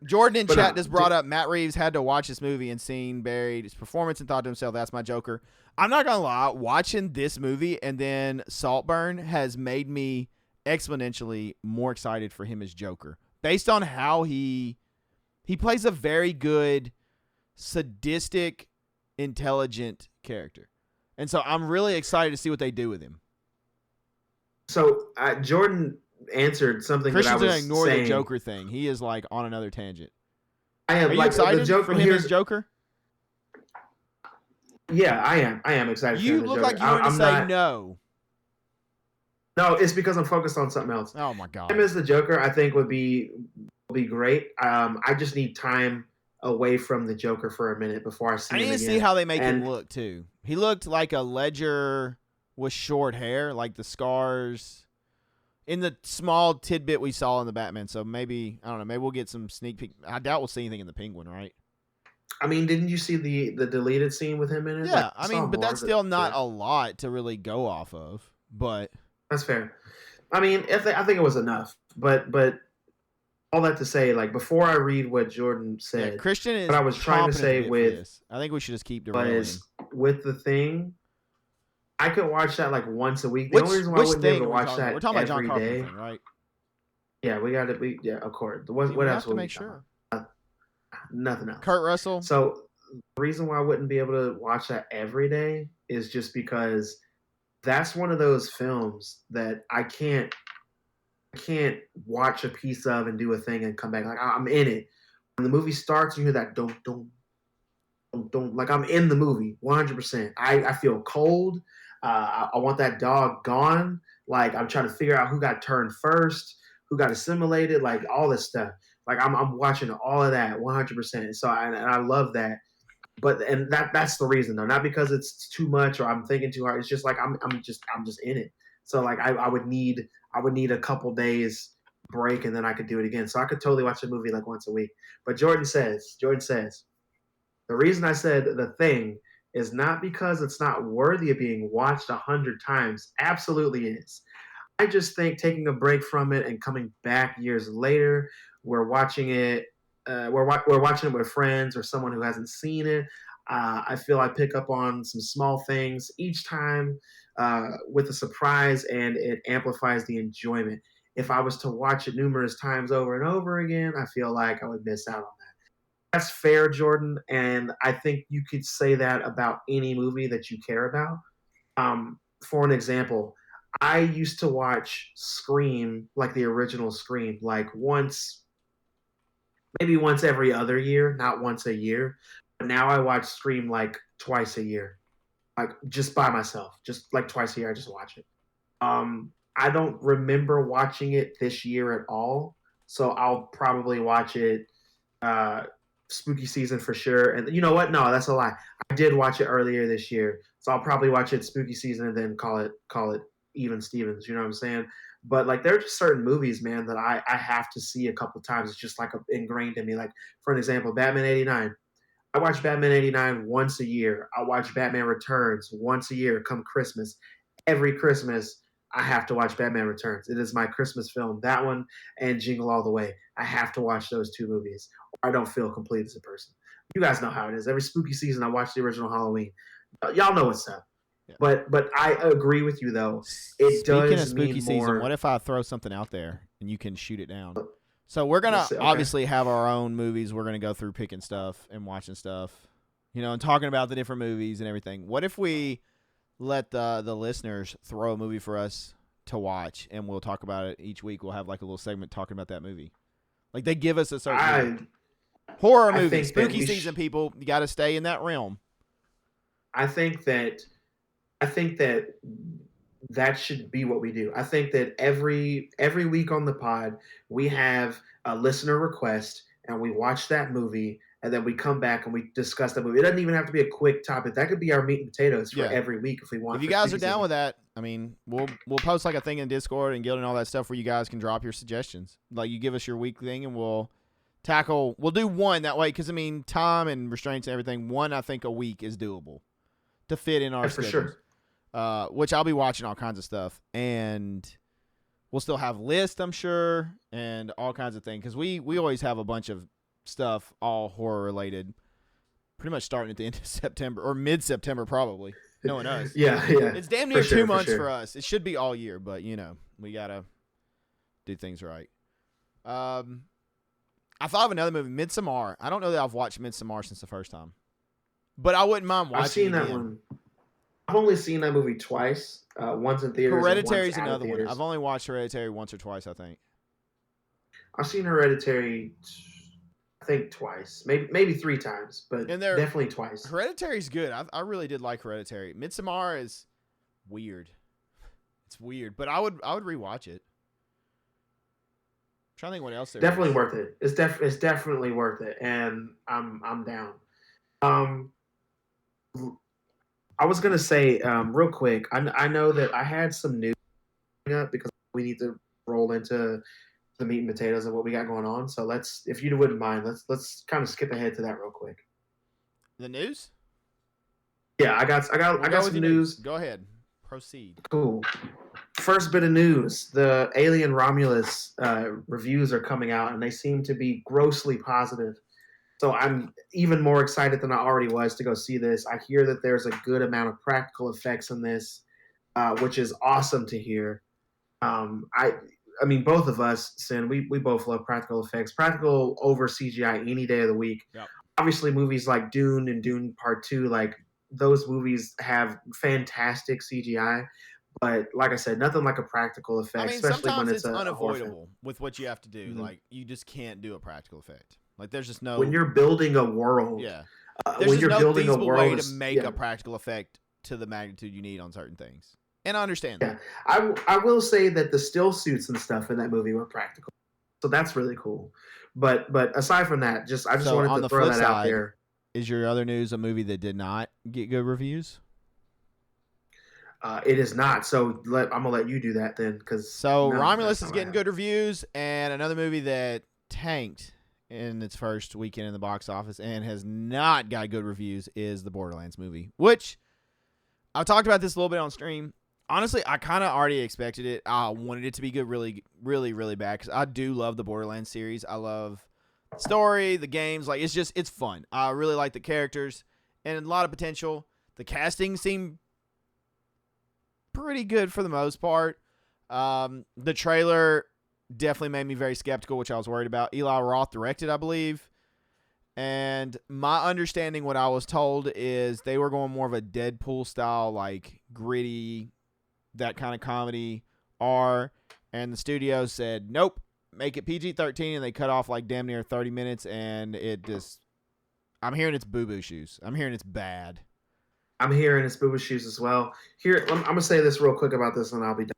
Jordan in chat just brought up Matt Reeves had to watch this movie and seen Buried his performance and thought to himself, that's my Joker. I'm not going to lie. Watching this movie and then Saltburn has made me exponentially more excited for him as Joker. Based on how he plays a very good, sadistic, intelligent character. And so I'm really excited to see what they do with him. So Jordan answered something Christian's that I was gonna ignore saying. The Joker thing. He is like on another tangent. I am. Are you excited for him as Joker? Yeah, I am. I am excited. You look like you were going to say no. No, it's because I'm focused on something else. Oh my god. Him as the Joker, I think would be great. I just need time away from the Joker for a minute before I see him again. I need to see how they make him look too. He looked like a Ledger with short hair, like the scars in the small tidbit we saw in the Batman. So maybe, I don't know, maybe we'll get some sneak peek. I doubt we'll see anything in the Penguin, right? I mean, didn't you see the deleted scene with him in it? Yeah, I mean, but that's still not a lot to really go off of. But that's fair. I mean, I think it was enough. But all that to say, like, before I read what Jordan said, yeah, Christian is. What I was trying to say with, I think we should just keep derailing. With The Thing, I could watch that like once a week. The only reason why I wouldn't be able to watch that we're talking about John every day, thing, right? Yeah, we got to. Yeah, of course. What we else? Have to make sure. Nothing else. Kurt Russell. So the reason why I wouldn't be able to watch that every day is just because that's one of those films that I can't watch a piece of and do a thing and come back. Like, I'm in it. When the movie starts, you hear that don't. Like, I'm in the movie 100%. I feel cold. I want that dog gone. Like, I'm trying to figure out who got turned first, who got assimilated, like all this stuff. Like, I'm watching all of that 100%. So I love that. But that's the reason though, not because it's too much or I'm thinking too hard. It's just like I'm just in it. So like I would need a couple days break and then I could do it again. So I could totally watch a movie like once a week. But Jordan says the reason I said The Thing is not because it's not worthy of being watched 100 times. Absolutely is. I just think taking a break from it and coming back years later, we're watching it. We're watching it with friends or someone who hasn't seen it. I feel I pick up on some small things each time with a surprise, and it amplifies the enjoyment. If I was to watch it numerous times over and over again, I feel like I would miss out on that. That's fair, Jordan, and I think you could say that about any movie that you care about. For an example, I used to watch Scream, like the original Scream, like maybe once every other year, not once a year. But now I watch Scream like twice a year, like just by myself, just like twice a year. I just watch it. I don't remember watching it this year at all, so I'll probably watch it uh, spooky season for sure. And you know what? No, that's a lie. I did watch it earlier this year, so I'll probably watch it spooky season and then call it even Stevens. You know what I'm saying? But like, there are just certain movies, man, that I have to see a couple times. It's just like ingrained in me. Like, for an example, Batman '89. I watch Batman '89 once a year. I watch Batman Returns once a year come Christmas. Every Christmas, I have to watch Batman Returns. It is my Christmas film. That one and Jingle All the Way. I have to watch those two movies, or I don't feel complete as a person. You guys know how it is. Every spooky season, I watch the original Halloween. Y'all know what's up. Yeah. But I agree with you though. It Speaking of does spooky mean season, more. what if I throw something out there and you can shoot it down? So we're gonna Let's see, okay. obviously have our own movies. We're gonna go through picking stuff and watching stuff, and talking about the different movies and everything. What if we let the listeners throw a movie for us to watch, and we'll talk about it each week? We'll have like a little segment talking about that movie. Like, they give us a certain movie. Horror movie, spooky season. People, you got to stay in that realm. I think that that should be what we do. I think that every week on the pod we have a listener request and we watch that movie and then we come back and we discuss that movie. It doesn't even have to be a quick topic. That could be our meat and potatoes for every week if we want. If you guys are down with that, I mean, we'll post like a thing in Discord and Guild and all that stuff where you guys can drop your suggestions. Like, you give us your week thing and we'll do one that way, because I mean, time and restraints and everything. One, I think a week is doable to fit in our schedules. For sure. Which I'll be watching all kinds of stuff, and we'll still have lists, I'm sure, and all kinds of things, because we always have a bunch of stuff all horror related, pretty much starting at the end of September or mid-September probably. Knowing us, yeah, it's damn near 2 months for us. It should be all year, but we gotta do things right. I thought of another movie, Midsommar. I don't know that I've watched Midsommar since the first time, but I wouldn't mind watching. I've seen that one. I've only seen that movie twice. Once in theaters. Hereditary is another one. I've only watched Hereditary once or twice, I think. I've seen Hereditary, I think twice, maybe 3 times, but definitely twice. Hereditary's good. I really did like Hereditary. Midsommar is weird. It's weird, but I would rewatch it. I'm trying to think what else there definitely is. Worth it. It's definitely worth it, and I'm down. I was gonna say real quick. I know that I had some news up because we need to roll into the meat and potatoes of what we got going on. So if you wouldn't mind, let's kind of skip ahead to that real quick. The news? Yeah, I got some news. Go ahead. Proceed. Cool. First bit of news: the Alien Romulus reviews are coming out, and they seem to be grossly positive. So I'm even more excited than I already was to go see this. I hear that there's a good amount of practical effects in this, which is awesome to hear. I mean, both of us, Sin, we both love practical effects. Practical over CGI any day of the week. Yep. Obviously, movies like Dune and Dune Part 2, like those movies have fantastic CGI. But like I said, nothing like a practical effect, I mean, especially when it's it's unavoidable with what you have to do. Mm-hmm. Like, you just can't do a practical effect. Like, there's just no... When you're building a world... Yeah. There's when just you're no building feasible a world, way to make a practical effect to the magnitude you need on certain things. And I understand that. I will say that the still suits and stuff in that movie were practical. So that's really cool. But aside from that, I just wanted to throw that out there. Is your other news a movie that did not get good reviews? It is not. So I'm going to let you do that then. Romulus is getting good reviews, and another movie that tanked in its first weekend in the box office and has not got good reviews is the Borderlands movie, which I talked about this a little bit on stream. Honestly, I kind of already expected it. I wanted it to be good really, really, really bad because I do love the Borderlands series. I love the story, the games. Like, it's fun. I really like the characters and a lot of potential. The casting seemed pretty good for the most part. The trailer definitely made me very skeptical, which I was worried about. Eli Roth directed, I believe. And my understanding, what I was told, is they were going more of a Deadpool style, like gritty, that kind of comedy and the studio said, nope, make it PG-13, and they cut off like damn near 30 minutes, and I'm hearing it's boo-boo shoes. I'm hearing it's bad. I'm hearing it's boo-boo shoes as well. Here, I'm going to say this real quick about this, and I'll be done.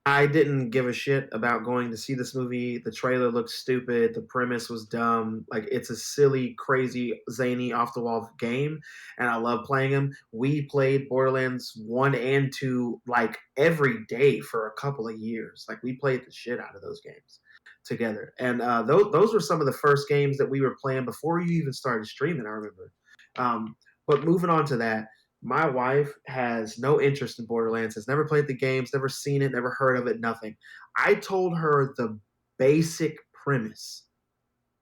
I didn't give a shit about going to see this movie. The trailer looked stupid. The premise was dumb. Like, it's a silly, crazy, zany, off the wall game, and I love playing them. We played Borderlands 1 and 2 like every day for a couple of years. Like, we played the shit out of those games together. And those were some of the first games that we were playing before you even started streaming, I remember. But moving on to that, my wife has no interest in Borderlands, has never played the games, never seen it, never heard of it, nothing. I told her the basic premise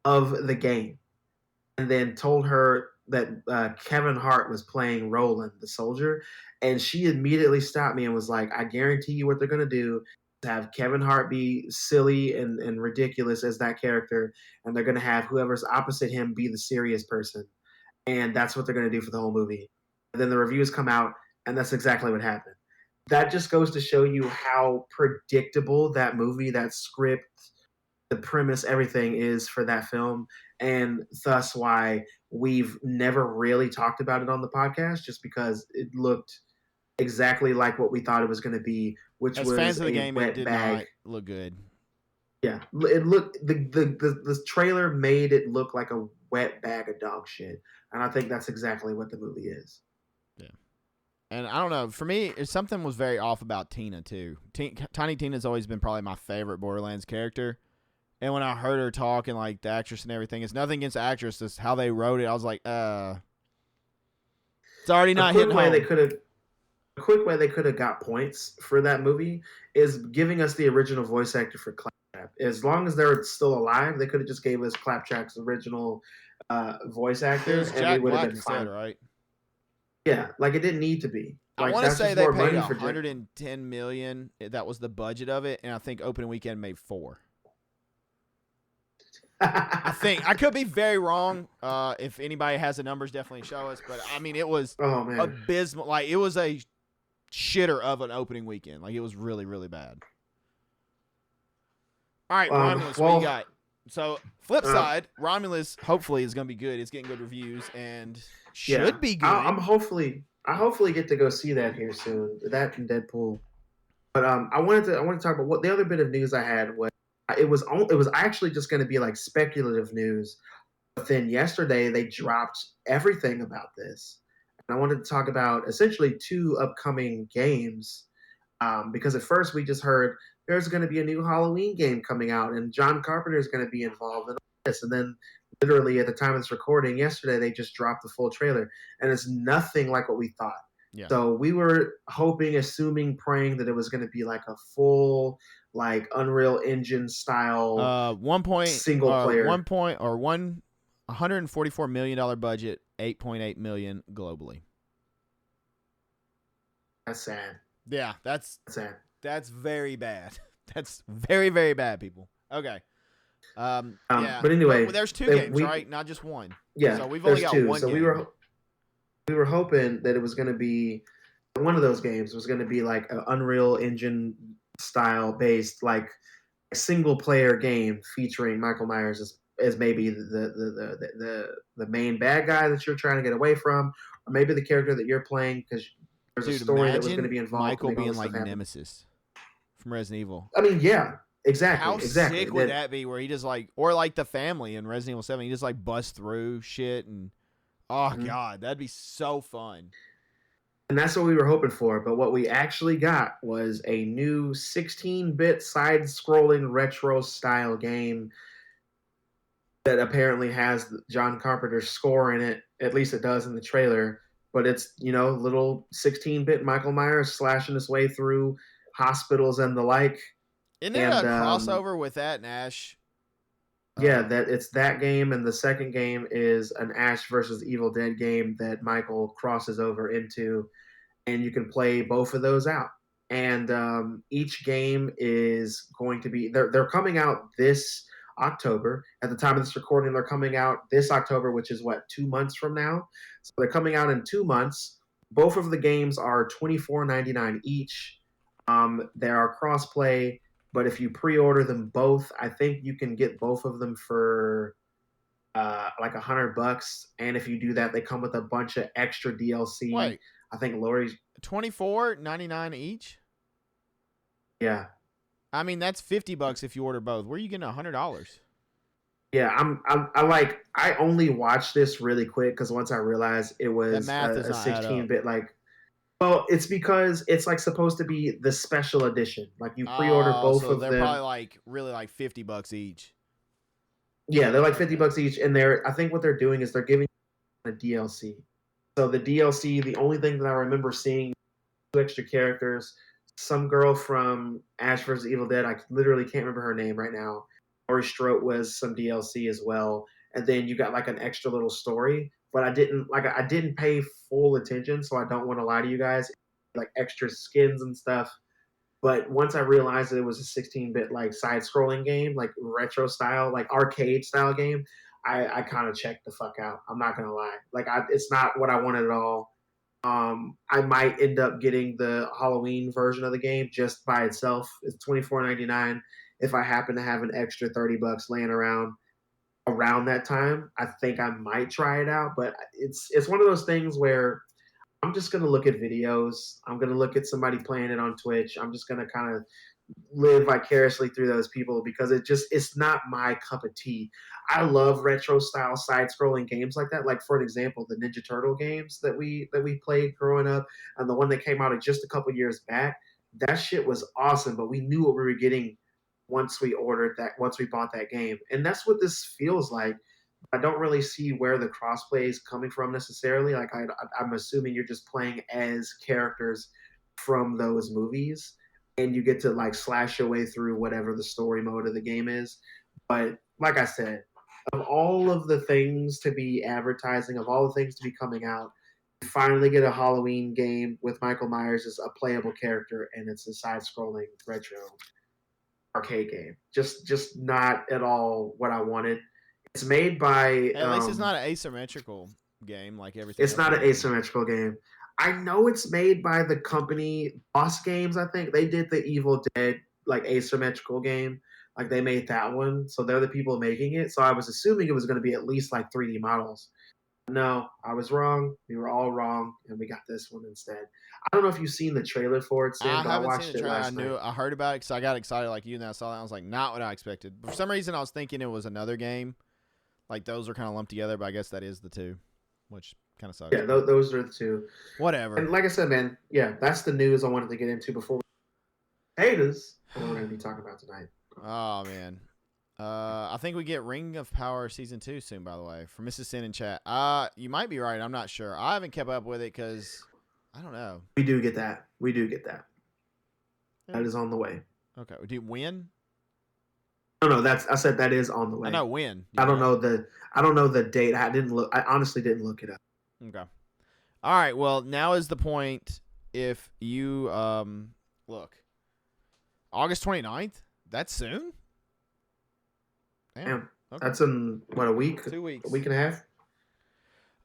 of the game and then told her that Kevin Hart was playing Roland, the soldier. And she immediately stopped me and was like, I guarantee you what they're going to do is have Kevin Hart be silly and ridiculous as that character. And they're going to have whoever's opposite him be the serious person, and that's what they're going to do for the whole movie. And then the reviews come out, and that's exactly what happened. That just goes to show you how predictable that movie, that script, the premise, everything is for that film, and thus why we've never really talked about it on the podcast, just because it looked exactly like what we thought it was going to be, which As was fans of the a game, it wet did bag. not look good. Yeah, it looked the trailer made it look like a wet bag of dog shit, and I think that's exactly what the movie is. Yeah. And I don't know. For me, something was very off about Tina, too. Tiny Tina's always been probably my favorite Borderlands character. And when I heard her talk and, like, the actress and everything, it's nothing against the actress. It's how they wrote it. I was like, it's already not hitting home. A quick way they could have got points for that movie is giving us the original voice actor for Claptrap. As long as they're still alive, they could have just gave us Claptrap's original voice actor, and Jack we would have Black been instead, fine. right? Yeah, like it didn't need to be. I Like want to that's say just they more paid money for $110 million. That was the budget of it, and I think opening weekend made $4. I think I could be very wrong. If anybody has the numbers, definitely show us. But I mean, it was abysmal. Like, it was a shitter of an opening weekend. Like, it was really, really bad. All right, Romulus, what you got? So, flip side, Romulus hopefully is going to be good. It's getting good reviews and should be good. I hopefully get to go see that here soon. That and Deadpool. But I wanted to talk about what the other bit of news I had was it was actually just going to be like speculative news. But then yesterday they dropped everything about this. And I wanted to talk about essentially 2 upcoming games. Because at first we just heard there's going to be a new Halloween game coming out and John Carpenter is going to be involved in this. And then literally at the time of this recording yesterday, they just dropped the full trailer and it's nothing like what we thought. Yeah. So we were hoping, assuming, praying that it was going to be like a full, like Unreal Engine style, single player, $144 million budget, $8.8 million globally. That's sad. Yeah, that's sad. That's very bad. That's very, very bad, people. Okay. Yeah. But anyway, there's 2 games, right? Not just one. Yeah. So we've only got 2. one so game. We were hoping that it was going to be one of those games was going to be like an Unreal Engine style based, like single player game featuring Michael Myers as maybe the main bad guy that you're trying to get away from, or maybe the character that you're playing because there's a story that was going to be involved. Michael being like Nemesis from Resident Evil. I mean, yeah, exactly. How sick would that be? Where he just like, or like the family in Resident Evil 7, he just like busts through shit and God, that'd be so fun. And that's what we were hoping for. But what we actually got was a new 16-bit side-scrolling retro-style game that apparently has John Carpenter's score in it. At least it does in the trailer. But it's, little 16-bit Michael Myers slashing his way through hospitals and the like. Isn't there a crossover with that and Ash? Yeah, that it's that game, and the second game is an Ash versus Evil Dead game that Michael crosses over into, and you can play both of those out. And each game is going to be they're coming out this October. At the time of this recording, they're coming out this October, which is 2 months from now. So they're coming out in 2 months. Both of the games are $24.99 each. They are crossplay. But if you pre-order them both, I think you can get both of them for like $100. And if you do that, they come with a bunch of extra DLC. Wait, I think Lori's $24.99 each. Yeah. I mean, that's $50 if you order both. Where are you getting $100? Yeah, I only watched this really quick because once I realized it That was math does a not add up. 16-bit like. Well, it's because it's like supposed to be the special edition. Like you pre-order Oh, both so of they're probably them. like really like $50 each. Yeah, they're like Okay. $50 each, and I think what they're doing is they're giving a DLC. So the DLC, the only thing that I remember seeing, two extra characters, some girl from Ash vs. Evil Dead. I literally can't remember her name right now. Laurie Strode was some DLC as well, and then you got like an extra little story. But I didn't pay full attention, so I don't want to lie to you guys. Like extra skins and stuff. But once I realized that it was a 16-bit like side-scrolling game, like retro style, like arcade style game, I kind of checked the fuck out. I'm not gonna lie. It's not what I wanted at all. I might end up getting the Halloween version of the game just by itself. It's $24.99. If I happen to have an extra $30 laying around that time, I think I might try it out. But it's one of those things where I'm just gonna look at videos. I'm gonna look at somebody playing it on Twitch. I'm just gonna kind of live vicariously through those people because it's not my cup of tea. I love retro style side scrolling games like that. Like for an example, the Ninja Turtle games that we played growing up, and the one that came out just a couple years back. That shit was awesome, but we knew what we were getting once we bought that game, and that's what this feels like. I don't really see where the crossplay is coming from necessarily. I'm assuming you're just playing as characters from those movies, and you get to like slash your way through whatever the story mode of the game is. But like I said, of all of the things to be advertising, of all the things to be coming out, you finally get a Halloween game with Michael Myers as a playable character, and it's a side-scrolling retro arcade game. Just not at all what I wanted. It's made by Hey, at least it's not an asymmetrical game like everything it's else not we've an been getting. asymmetrical game. I know it's made by the company Boss Games. I think they did the Evil Dead like asymmetrical game. Like they made that one, so they're the people making it. So I was assuming it was going to be at least like 3D models. No, I was wrong. We were all wrong, and we got this one instead. I don't know if you've seen the trailer for it, Sin, I but I haven't seen watched the it trailer. last night. I heard about it because I got excited like you, and then I saw that. I was like, not what I expected. For some reason, I was thinking it was another game. Like those are kind of lumped together, but I guess that is the two, which kind of sucks. Yeah, those are the two. Whatever. And like I said, man, yeah, that's the news I wanted to get into before potatoes. What we're going to be talking about tonight. Oh man. I think we get Ring of Power season 2 soon. By the way, from Mrs. Sin in chat. You might be right. I'm not sure. I haven't kept up with it because I don't know. We do get that. We do get that. Yeah. That is on the way. Okay. Do you win? No, I said that is on the way. I know when. I don't know the date. I didn't look. I honestly didn't look it up. Okay. All right. Well, now is the point. If you look, August 29th. That's soon. Damn. Okay. That's in what, a week? 2 weeks. A week and a half?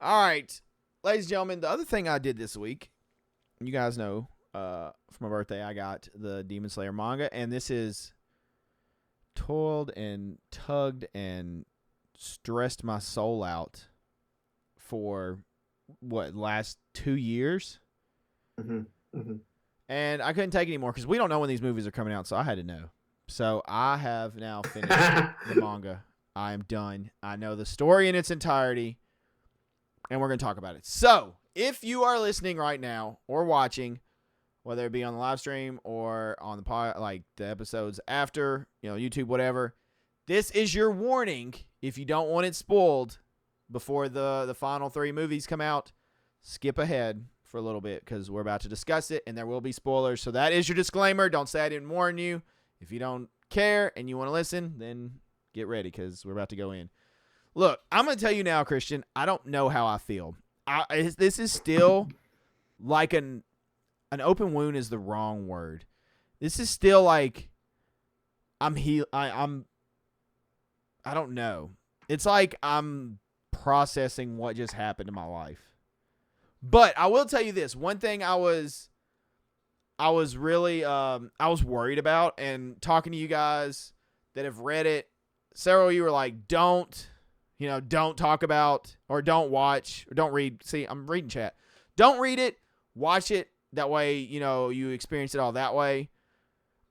All right. Ladies and gentlemen, the other thing I did this week, you guys know, for my birthday, I got the Demon Slayer manga, and this is toiled and tugged and stressed my soul out for, last 2 years? Mm-hmm. Mm-hmm. And I couldn't take it anymore because we don't know when these movies are coming out, so I had to know. So I have now finished the manga. I am done. I know the story in its entirety, and we're going to talk about it. So if you are listening right now or watching, whether it be on the live stream or on the the episodes after, YouTube, whatever, this is your warning. If you don't want it spoiled before the final 3 movies come out, skip ahead for a little bit because we're about to discuss it, and there will be spoilers. So that is your disclaimer. Don't say I didn't warn you. If you don't care and you want to listen, then get ready because we're about to go in. Look, I'm going to tell you now, Christian, I don't know how I feel. This is still like an open wound is the wrong word. This is still like I don't know. It's like I'm processing what just happened in my life. But I will tell you this. One thing I was really I was worried about, and talking to you guys that have read it, several of you were like, don't talk about or don't watch or don't read. See, I'm reading chat. Don't read it. Watch it. That way, you experience it all that way.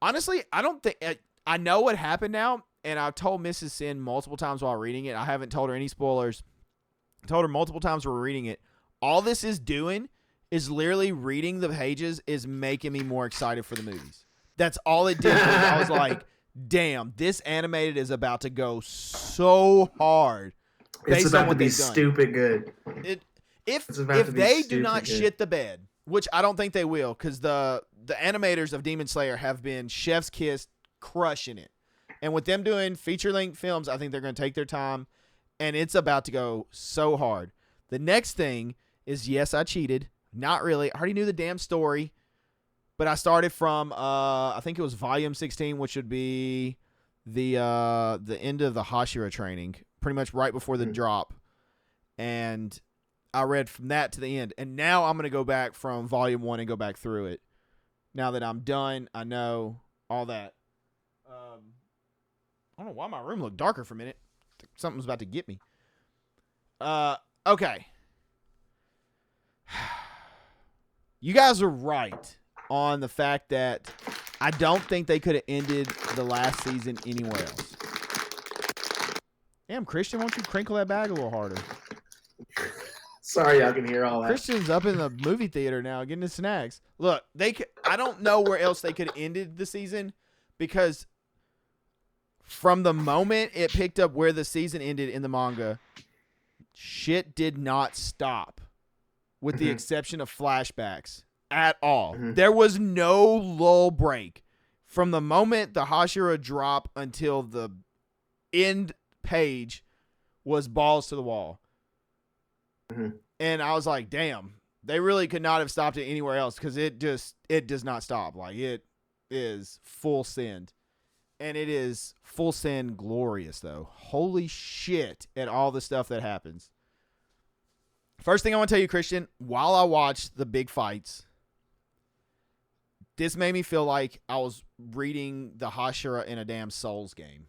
Honestly, I don't think I know what happened now, and I've told Mrs. Sin multiple times while reading it. I haven't told her any spoilers. I told her multiple times while reading it. All this is doing is literally reading the pages is making me more excited for the movies. That's all it did. I was like, damn, this animated is about to go so hard. It's about to be stupid good. If they do not shit the bed, which I don't think they will, because the animators of Demon Slayer have been chef's kiss crushing it. And with them doing feature-length films, I think they're going to take their time, and it's about to go so hard. The next thing is, yes, I cheated. Not really. I already knew the damn story, but I started from, I think it was volume 16, which would be the end of the Hashira training, pretty much right before the drop. And I read from that to the end. And now I'm going to go back from volume 1 and go back through it. Now that I'm done, I know all that. I don't know why my room looked darker for a minute. Something's about to get me. Okay. You guys are right on the fact that I don't think they could have ended the last season anywhere else. Damn, Christian, why don't you crinkle that bag a little harder? Sorry, I can hear all that. Christian's up in the movie theater now getting his snacks. Look, I don't know where else they could have ended the season, because from the moment it picked up where the season ended in the manga, shit did not stop, with the exception of flashbacks at all. There was no lull break from the moment the Hashira drop until the end page was balls to the wall. And I was like, damn, they really could not have stopped it anywhere else, because it does not stop. Like, it is full send. And it is full send glorious, though. Holy shit at all the stuff that happens. First thing I want to tell you, Christian, while I watched the big fights, this made me feel like I was reading the Hashira in a damn Souls game.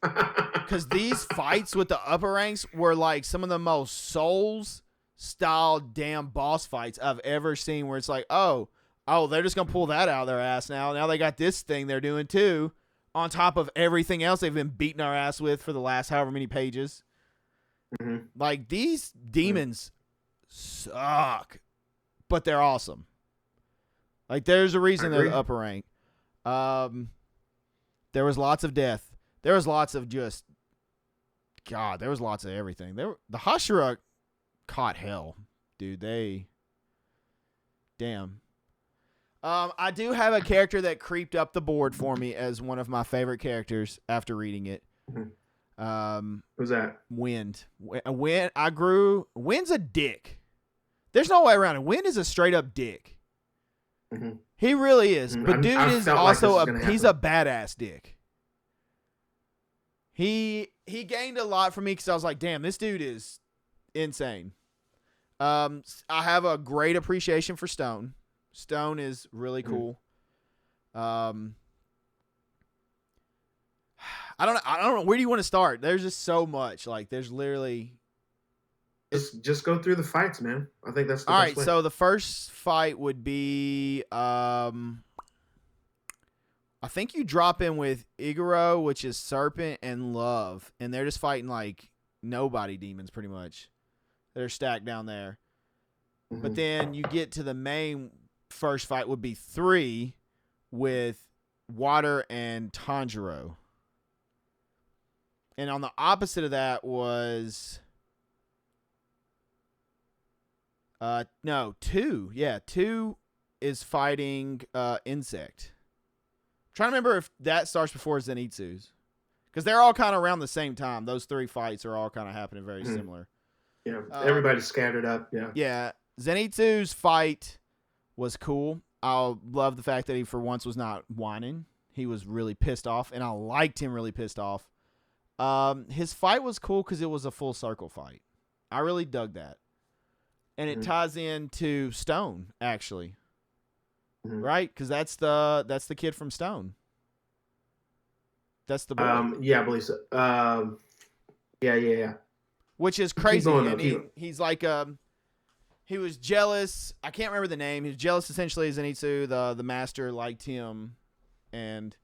Because these fights with the upper ranks were like some of the most Souls-style damn boss fights I've ever seen, where it's like, oh, they're just going to pull that out of their ass now. Now they got this thing they're doing too, on top of everything else they've been beating our ass with for the last however many pages. Like, these demons suck, but they're awesome. Like, there's a reason they're the upper rank. There was lots of death. There was lots of there was lots of everything. The Hashira caught hell, dude. Damn. I do have a character that creeped up the board for me as one of my favorite characters after reading it. Who's that? Wind. Wind's a dick. There's no way around it. Wind is a straight up dick. He really is. But dude is also he's a badass dick. He gained a lot from me, because I was like, damn, this dude is insane. I have a great appreciation for Stone. Stone is really cool. I don't know. Where do you want to start? There's just so much. Like, there's literally. Just go through the fights, man. I think that's the all best right. way. So the first fight would be, I think you drop in with Iguro, which is Serpent, and Love, and they're just fighting like nobody demons, pretty much. They're stacked down there. But then you get to the main first fight would be 3 with Water and Tanjiro. And on the opposite of that was 2. Yeah, 2 is fighting Insect. I'm trying to remember if that starts before Zenitsu's, because they're all kind of around the same time. Those 3 fights are all kind of happening very similar. Yeah, everybody's scattered up. Yeah. Zenitsu's fight was cool. I love the fact that he, for once, was not whining. He was really pissed off, and I liked him really pissed off. His fight was cool because it was a full circle fight. I really dug that. And it ties into Stone, actually. Right? Because that's the kid from Stone. That's the boy. Yeah, I believe so. Yeah. Which is crazy. And he's like he was jealous. I can't remember the name. He was jealous essentially as Zenitsu. The master liked him and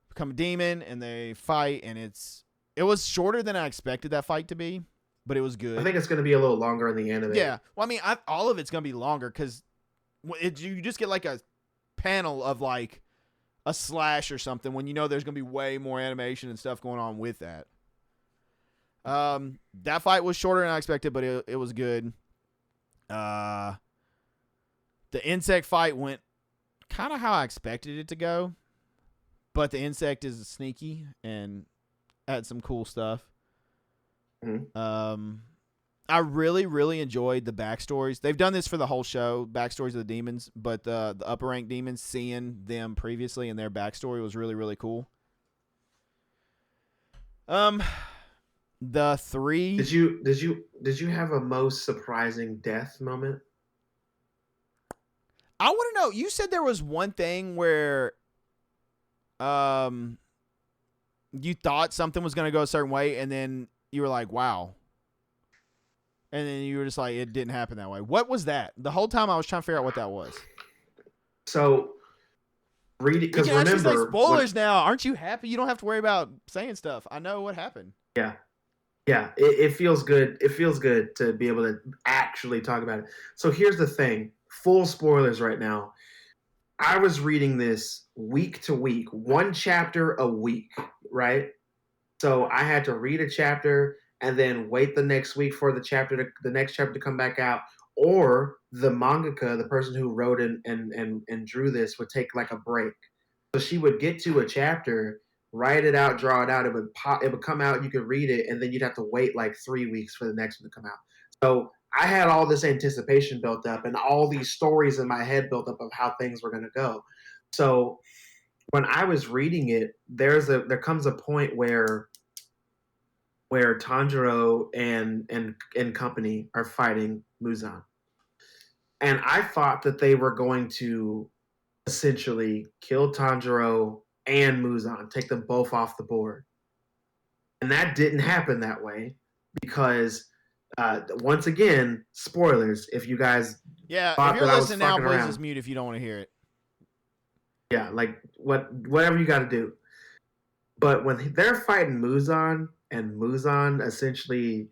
become a demon, and they fight, and it was shorter than I expected that fight to be, but it was good. I think it's going to be a little longer in the anime. Yeah. Well, I mean, all of it's going to be longer because you just get like a panel of like a slash or something when you know there's going to be way more animation and stuff going on with that. That fight was shorter than I expected, but it was good. The insect fight went kind of how I expected it to go, but the insect is sneaky and had some cool stuff. Mm-hmm. I really, really enjoyed the backstories. They've done this for the whole show, backstories of the demons, but the upper rank demons, seeing them previously and their backstory was really, really cool. The three. Did you have a most surprising death moment? I want to know. You said there was one thing where, you thought something was going to go a certain way, and then you were like, "Wow." And then you were just like, it didn't happen that way. What was that? The whole time I was trying to figure out what that was. So, read it because remember, say spoilers when, now. Aren't you happy? You don't have to worry about saying stuff. I know what happened. Yeah, it feels good. It feels good to be able to actually talk about it. So here's the thing: full spoilers right now. I was reading this week to week, one chapter a week, right? So I had to read a chapter and then wait the next week for the next chapter to come back out, or the mangaka, the person who wrote and drew this, would take like a break. So she would get to a chapter, write it out, draw it out. It would come out. You could read it, and then you'd have to wait like 3 weeks for the next one to come out. So I had all this anticipation built up and all these stories in my head built up of how things were going to go. So when I was reading it, there comes a point where Tanjiro and company are fighting Muzan. And I thought that they were going to essentially kill Tanjiro and Muzan, take them both off the board. And that didn't happen that way because, once again, spoilers. If you guys, if you're listening now, please just mute if you don't want to hear it. Yeah, like whatever you got to do. But when they're fighting Muzan, and Muzan essentially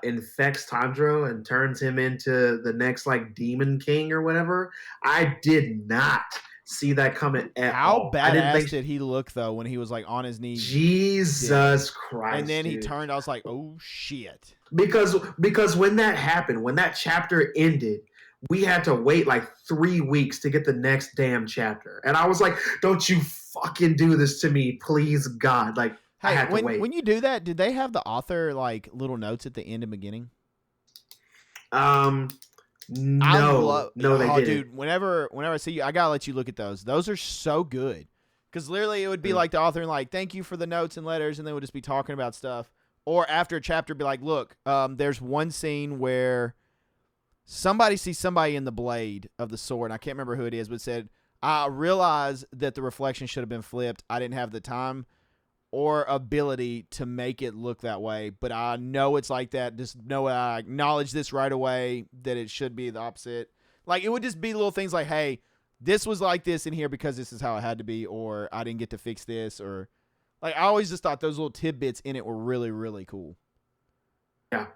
infects Tanjiro and turns him into the next like demon king or whatever, I did not see that coming at all. How badass did he look though when he was like on his knees? Jesus Christ! And then dude. he turned. I was like, oh shit! Because when that happened, when that chapter ended, we had to wait like 3 weeks to get the next damn chapter, and I was like, "Don't you fucking do this to me, please, God!" Like, hey, I had to wait. When you do that, did they have the author like little notes at the end and beginning? No, they didn't. Dude, whenever I see you, I gotta let you look at those. Those are so good. Because literally, it would be like the author and like, thank you for the notes and letters, and they would just be talking about stuff. Or after a chapter, be like, look, there's one scene where somebody sees somebody in the blade of the sword, and I can't remember who it is, but it said, I realized that the reflection should have been flipped. I didn't have the time or ability to make it look that way, but I know it's like that. Just know I acknowledge this right away, that it should be the opposite. Like, it would just be little things like, hey, this was like this in here because this is how it had to be, or I didn't get to fix this, or like, I always just thought those little tidbits in it were really, really cool. Yeah.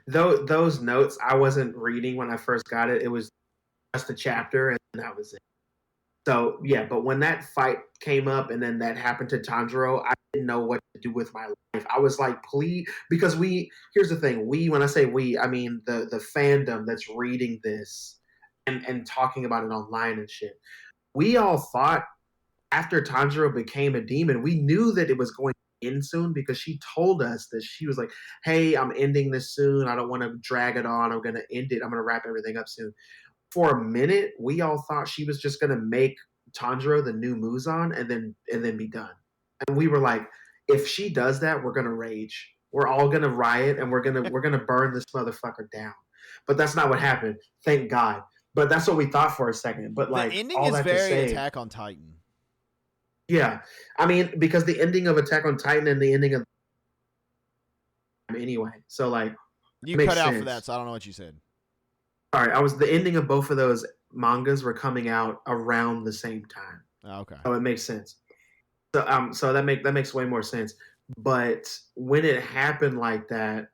Those notes I wasn't reading when I first got it. It was just a chapter, and that was it. So, yeah, but when that fight came up and then that happened to Tanjiro, I didn't know what to do with my life. I was like, please, because here's the thing, when I say we, I mean the fandom that's reading this and talking about it online and shit. We all thought after Tanjiro became a demon, we knew that it was going to end soon because she told us that she was like, hey, I'm ending this soon. I don't want to drag it on. I'm going to end it. I'm going to wrap everything up soon. For a minute, we all thought she was just gonna make Tanjiro the new Muzan and then be done. And we were like, if she does that, we're gonna rage. We're all gonna riot and we're gonna burn this motherfucker down. But that's not what happened. Thank God. But that's what we thought for a second. But like, the ending is very Attack on Titan. Yeah, I mean, because the ending of Attack on Titan and the ending of anyway. So like, you cut out for that, so I don't know what you said. Sorry, I was the ending of both of those mangas were coming out around the same time. Okay. So it makes sense. So that makes way more sense. But when it happened like that,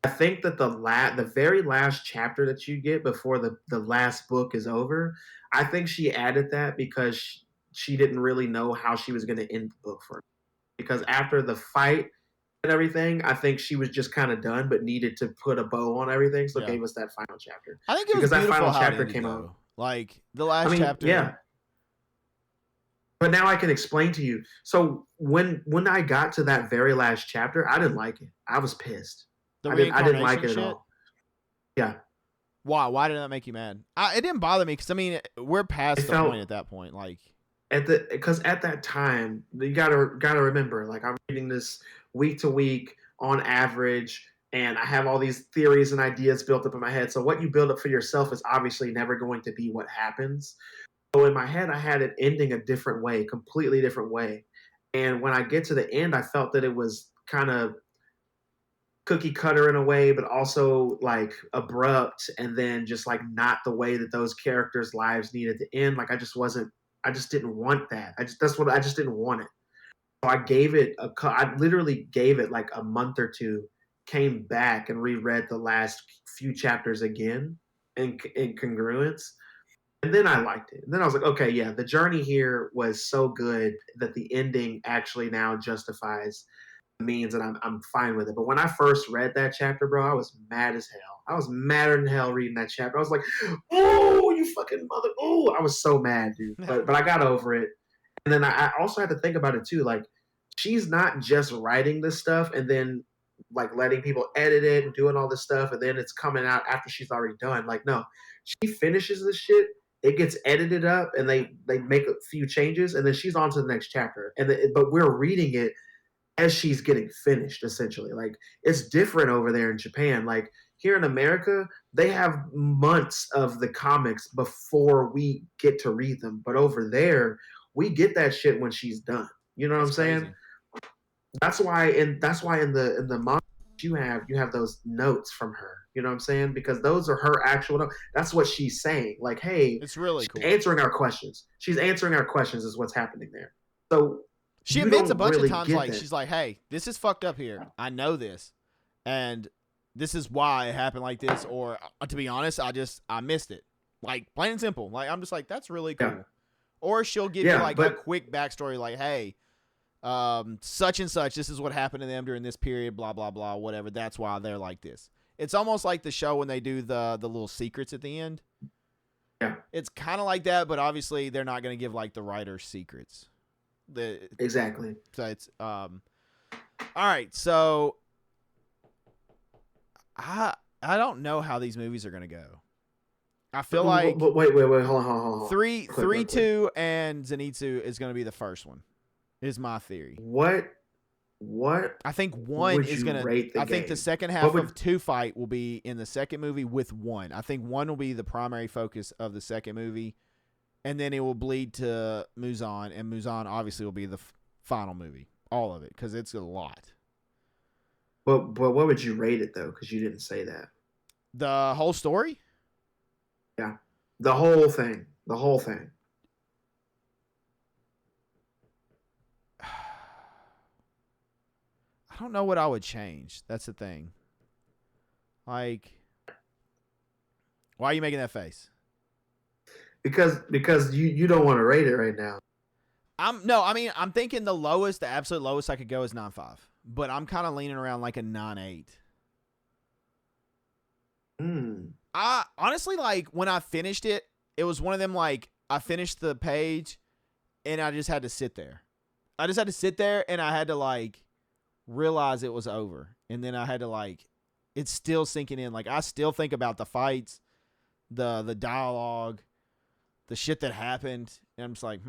I think that the very last chapter that you get before the last book is over, I think she added that because she didn't really know how she was going to end the book for me. Because after the fight and everything, I think she was just kind of done, but needed to put a bow on everything, so Yeah. gave us that final chapter. I think it was Because that beautiful final how it chapter ended, came out. though. Like the I last mean, chapter. yeah. But now I can explain to you. So when I got to that very last chapter, I didn't like it. I was pissed. The I didn't like reincarnation it at shit. all. Yeah. Why? Why did that make you mad? It didn't bother me because I mean we're past It the felt point at that point. Like because at that time you gotta remember, like I'm reading this week to week on average, and I have all these theories and ideas built up in my head. So what you build up for yourself is obviously never going to be what happens. So in my head, I had it ending a different way, completely different way. And when I get to the end, I felt that it was kind of cookie cutter in a way, but also like abrupt, and then just like not the way that those characters' lives needed to end. Like I just didn't want that. I just didn't want it. So I literally gave it like a month or two, came back and reread the last few chapters again in congruence. And then I liked it. And then I was like, okay, yeah, the journey here was so good that the ending actually now justifies the means, and I'm fine with it. But when I first read that chapter, bro, I was mad as hell. I was madder than hell reading that chapter. I was like, oh, you fucking mother. Oh, I was so mad, dude. But I got over it. And then I also had to think about it too. Like, she's not just writing this stuff and then like letting people edit it and doing all this stuff, and then it's coming out after she's already done. Like, no, she finishes this shit, it gets edited up, and they make a few changes, and then she's on to the next chapter. But we're reading it as she's getting finished, essentially. Like, it's different over there in Japan. Like, here in America, they have months of the comics before we get to read them. But over there, we get that shit when she's done. You know what I'm saying? crazy. That's why in the manga you have those notes from her. You know what I'm saying? Because those are her actual notes. That's what she's saying. Like, hey, It's really she's cool. answering our questions. She's answering our questions is what's happening there. So She you admits a don't bunch really of times, get like, that. she's like, hey, this is fucked up here. I know this. And this is why it happened like this. Or, to be honest, I missed it. Like, plain and simple. Like, I'm just like, that's really cool. Yeah. Or she'll give you, Yeah, like, a but quick backstory, like, hey, such and such, this is what happened to them during this period, blah, blah, blah, whatever. That's why they're like this. It's almost like the show when they do the little secrets at the end. yeah, It's kind of like that, but obviously they're not going to give, like, the writer's secrets. exactly. So it's all right. So I don't know how these movies are gonna go. I feel like But wait, hold on. three, Quick, quick. 2, and Zenitsu is gonna be the first one. Is my theory. What I think 1 would is you gonna. rate the I think game? the second half of 2 fight will be in the second movie with 1. I think 1 will be the primary focus of the second movie, and then it will bleed to Muzan, and Muzan obviously will be the final movie, all of it, because it's a lot. But what would you rate it though? Because you didn't say that. The whole story. Yeah, the whole thing. The whole thing. I don't know what I would change. That's the thing. Like, why are you making that face? Because you don't want to rate it right now. I'm thinking the absolute lowest I could go is 9.5. But I'm kind of leaning around like a 9.8. I honestly, like, when I finished it, it was one of them, like, I finished the page and I just had to sit there. I just had to sit there and I had to, like, realize it was over. And then I had to, like, it's still sinking in. Like, I still think about the fights, the dialogue, the shit that happened. And I'm just like,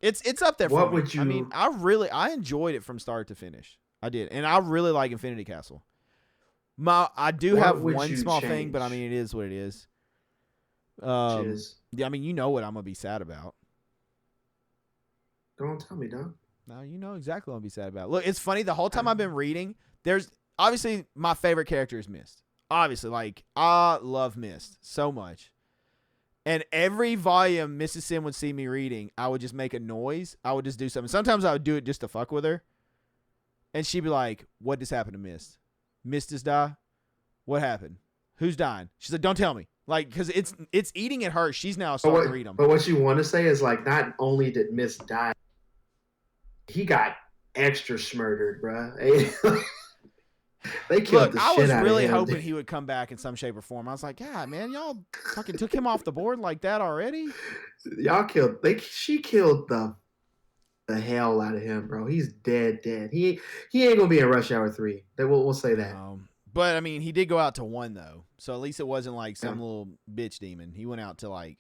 It's up there for What me. would you? I mean, I enjoyed it from start to finish. I did. And I really like Infinity Castle. I do have one small thing, but I mean, it is what it is. Yeah, I mean, you know what I'm gonna be sad about. Don't tell me, dog. No, you know exactly what I'm gonna be sad about. Look, it's funny. The whole time I've been reading, there's obviously my favorite character is Mist. obviously, like, I love Mist so much. And every volume Mrs. Sin would see me reading, I would just make a noise. I would just do something. Sometimes I would do it just to fuck with her. And she'd be like, what just happened to Mist? Mist just died? What happened? Who's dying? She's like, don't tell me. Like, because it's eating at her. She's now starting to read them. But what you want to say is, like, not only did Mist die, he got extra smurdered, bro. They killed the shit out of him. I was really hoping he would come back in some shape or form. I was like, God, man, y'all fucking took him off the board like that already? She killed the hell out of him, bro. He's dead. He ain't gonna be in Rush Hour 3. We'll say that. But I mean, he did go out to 1 though, so at least it wasn't like some little bitch demon. He went out to like.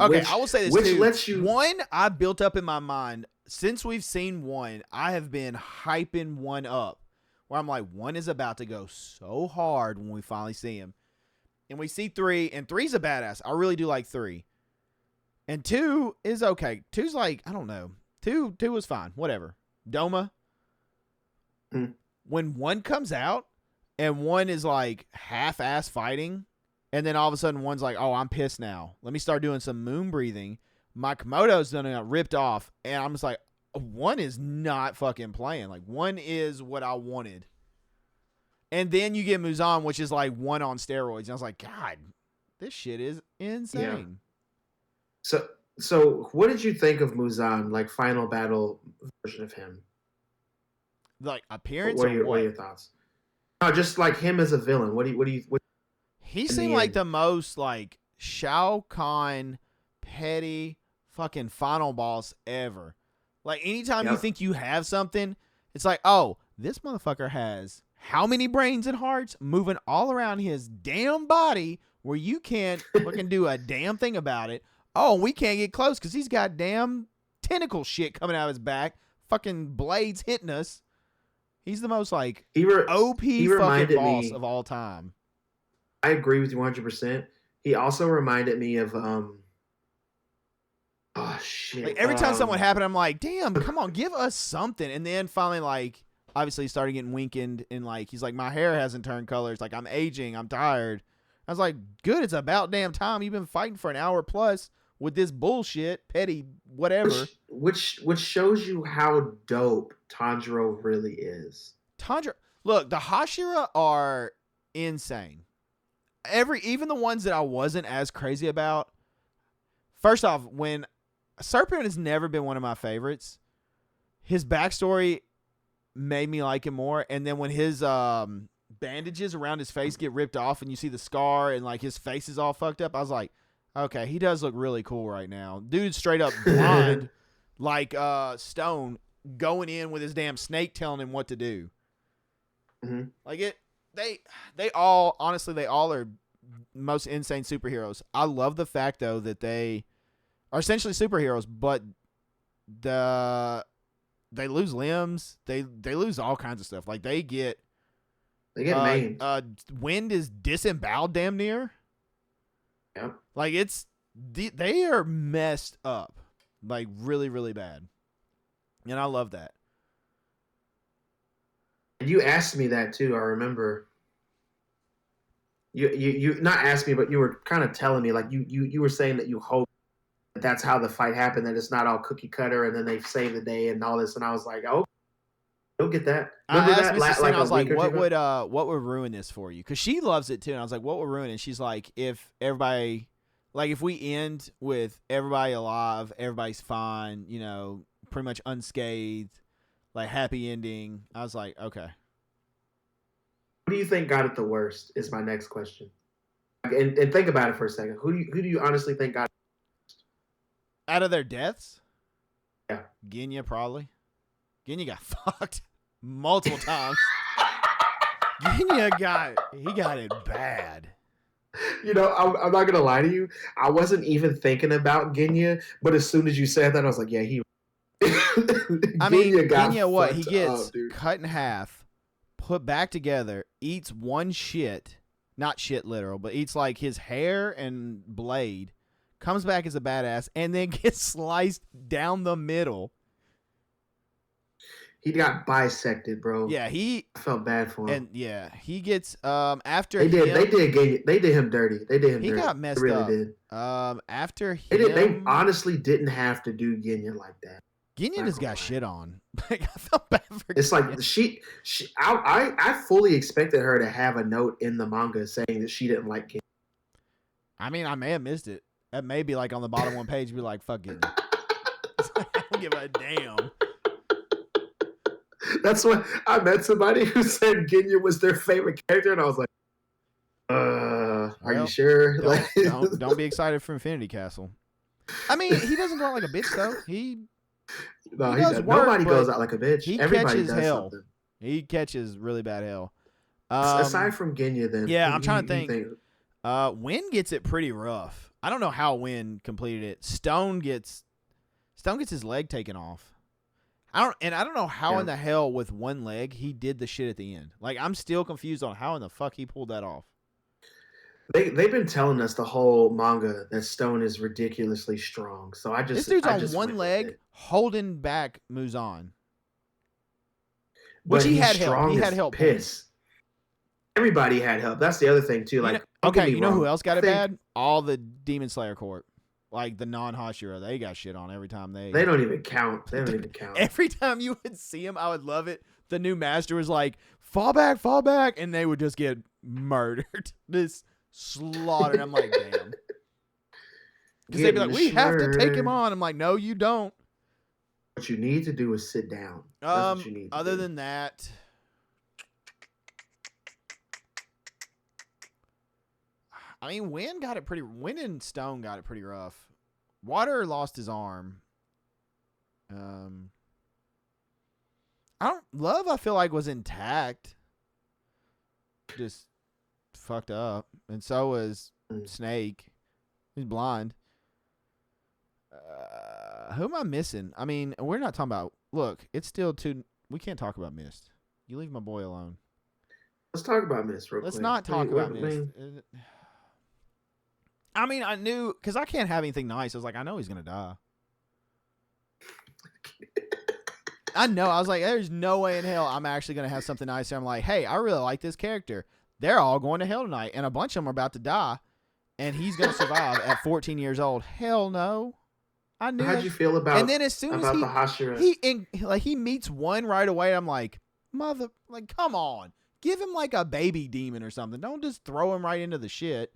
Okay, I will say this too. Lets you 1 I built up in my mind since we've seen 1. I have been hyping 1 up. Where I'm like, 1 is about to go so hard when we finally see him. And we see 3, and 3's a badass. I really do like 3. And 2 is okay. 2's like, I don't know. 2 was fine. Whatever. Doma. When 1 comes out, and 1 is like half-ass fighting, and then all of a sudden 1's like, oh, I'm pissed now. Let me start doing some moon breathing. My Komodo's done got ripped off, and I'm just like, 1 is not fucking playing. Like, 1 is what I wanted. And then you get Muzan, which is like 1 on steroids. And I was like, God, this shit is insane. Yeah. So what did you think of Muzan, like final battle version of him? Like appearance what are your thoughts? No, just like him as a villain. What do you he seemed like the most like Shao Kahn petty fucking final boss ever. Like, anytime you think you have something, it's like, oh, this motherfucker has how many brains and hearts moving all around his damn body where you can't fucking do a damn thing about it. Oh, we can't get close because he's got damn tentacle shit coming out of his back. Fucking blades hitting us. He's the most, like, OP fucking boss of all time. I agree with you 100%. He also reminded me of, oh, shit. Like, every time something happened, I'm like, damn, come on, give us something. And then finally, like, obviously he started getting winkened and, like, he's like, my hair hasn't turned colors. Like, I'm aging. I'm tired. I was like, good, it's about damn time. You've been fighting for an hour plus with this bullshit, petty, whatever. Which shows you how dope Tanjiro really is. Look, the Hashira are insane. Even the ones that I wasn't as crazy about. First off, when Serpent has never been one of my favorites, his backstory made me like him more. And then when his bandages around his face get ripped off and you see the scar and like his face is all fucked up, I was like, okay, he does look really cool right now. Dude's straight up blind, like Stone, going in with his damn snake telling him what to do. Mm-hmm. Like they all are most insane superheroes. I love the fact though that they are essentially superheroes, but they lose limbs. They lose all kinds of stuff. Like they get maimed. Wind is disemboweled damn near. Yep. Like they are messed up, like really, really bad. And I love that. And you asked me that too. I remember. You not asked me, but you were kind of telling me, like you were saying that you hope that that's how the fight happened, that it's not all cookie cutter, and then they save the day and all this. And I was like, oh, you'll get that. Remember I asked that? I was like, what would ruin this for you? Because she loves it too. And I was like, what would ruin it? And she's like, if everybody, like if we end with everybody alive, everybody's fine, you know, pretty much unscathed, like happy ending. I was like, okay. Who do you think got it the worst? Is my next question. And think about it for a second. Who do you honestly think got it worst? Out of their deaths? Yeah. Genya probably. Genya got fucked multiple times. Genya got it bad. You know, I'm not gonna lie to you. I wasn't even thinking about Genya, but as soon as you said that, I was like, yeah, he. I mean, Genya, what he gets cut in half, put back together, eats one shit, not shit literal, but eats like his hair and blade, comes back as a badass, and then gets sliced down the middle. He got bisected, bro. Yeah, I felt bad for him. And yeah, he gets after They did. him, They did him dirty. They did him he dirty. got They messed really up. did. After They did. They him, honestly didn't have to do Genya like that. Genya just got shit on. Like, I felt bad for It's Genya. like she I fully expected her to have a note in the manga saying that she didn't like Genya. I mean, I may have missed it. That may be like on the bottom one page, be like, fuck Genya. I don't give a damn. That's what I met somebody who said Genya was their favorite character, and I was like, are you sure? Don't be excited for Infinity Castle. I mean, he doesn't go out like a bitch though. Nobody goes out like a bitch. Everybody does hell. something. He catches really bad hell. Aside from Genya, then yeah, I'm trying to think. Win gets it pretty rough. I don't know how Win completed it. Stone gets his leg taken off. I don't know how in the hell with one leg he did the shit at the end. Like, I'm still confused on how in the fuck he pulled that off. They've been telling us the whole manga that Stone is ridiculously strong. So this dude's on one leg holding back Muzan, which he had help. He had help. Piss. Everybody had help. That's the other thing too. Like, you know who else got it bad? All the Demon Slayer Corps. Like the non-Hashira, they got shit on every time they don't even count. They don't even count. Every time you would see them, I would love it. The new master was like, fall back, and they would just get murdered. This slaughtered. I'm like, damn. Because they'd be like, we have to take him on. I'm like, no, you don't. What you need to do is sit down. That's what you need to other do. than that, I mean, Win and Stone got it pretty rough. Water lost his arm. I feel like was intact. Just fucked up. And so was Snake. He's blind. Who am I missing? I mean, we're not talking about, look, it's still we can't talk about Mist. You leave my boy alone. Let's talk about Mist real quick. Let's not talk about Mist. I mean, I knew, because I can't have anything nice. I was like, I know he's going to die. I know. I was like, there's no way in hell I'm actually going to have something nice. And I'm like, hey, I really like this character. They're all going to hell tonight, and a bunch of them are about to die, and he's going to survive at 14 years old. Hell no. I knew. How'd you feel about? And then as soon as the Hashira, he meets one right away, I'm like, come on, give him like a baby demon or something. Don't just throw him right into the shit.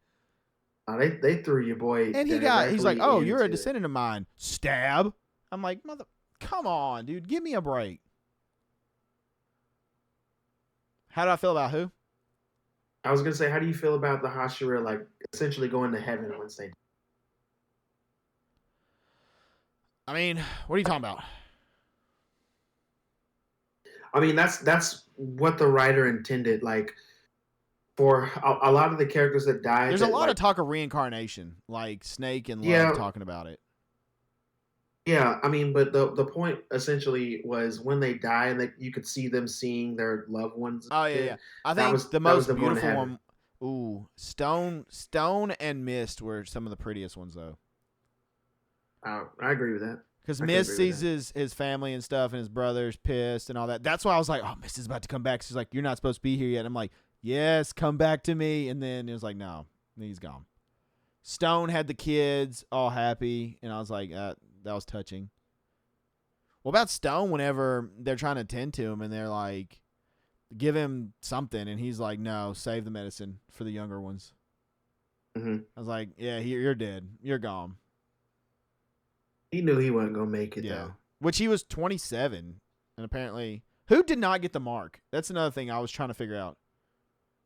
They threw your boy. And he's like, oh, you're a descendant of mine. Stab. I'm like, come on, dude, give me a break. How do I feel about who? I was gonna say, how do you feel about the Hashira like essentially going to heaven once they? I mean, what are you talking about? I mean, that's what the writer intended. Like, for a lot of the characters that died, there's a lot of talk of reincarnation, like Snake and Love talking about it. Yeah, I mean, but the point essentially was when they die, and you could see them seeing their loved ones. Oh yeah. I think the most beautiful one. Ooh, Stone and Mist were some of the prettiest ones, though. I agree with that. Because Mist sees his family and stuff, and his brother's pissed and all that. That's why I was like, oh, Mist is about to come back. She's like, you're not supposed to be here yet. I'm like, yes, come back to me. And then it was like, no, he's gone. Stone had the kids all happy, and I was like, that was touching. What about Stone whenever they're trying to tend to him, and they're like, give him something, and he's like, no, save the medicine for the younger ones. Mm-hmm. I was like, yeah, you're dead. You're gone. He knew he wasn't going to make it, though. Which he was 27, and apparently... Who did not get the mark? That's another thing I was trying to figure out.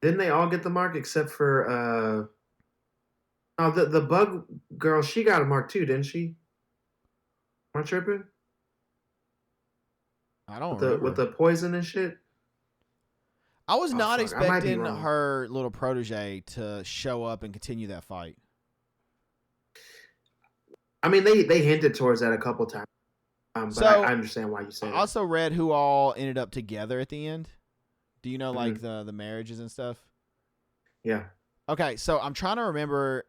Didn't they all get the mark except for... the bug girl, she got a mark too, didn't she? Am I tripping? I don't remember. With the poison and shit? I was not expecting her little protege to show up and continue that fight. I mean, they hinted towards that a couple times, but I understand why you say that. I also read who all ended up together at the end. Do you know, like, the marriages and stuff? Yeah. Okay, so I'm trying to remember.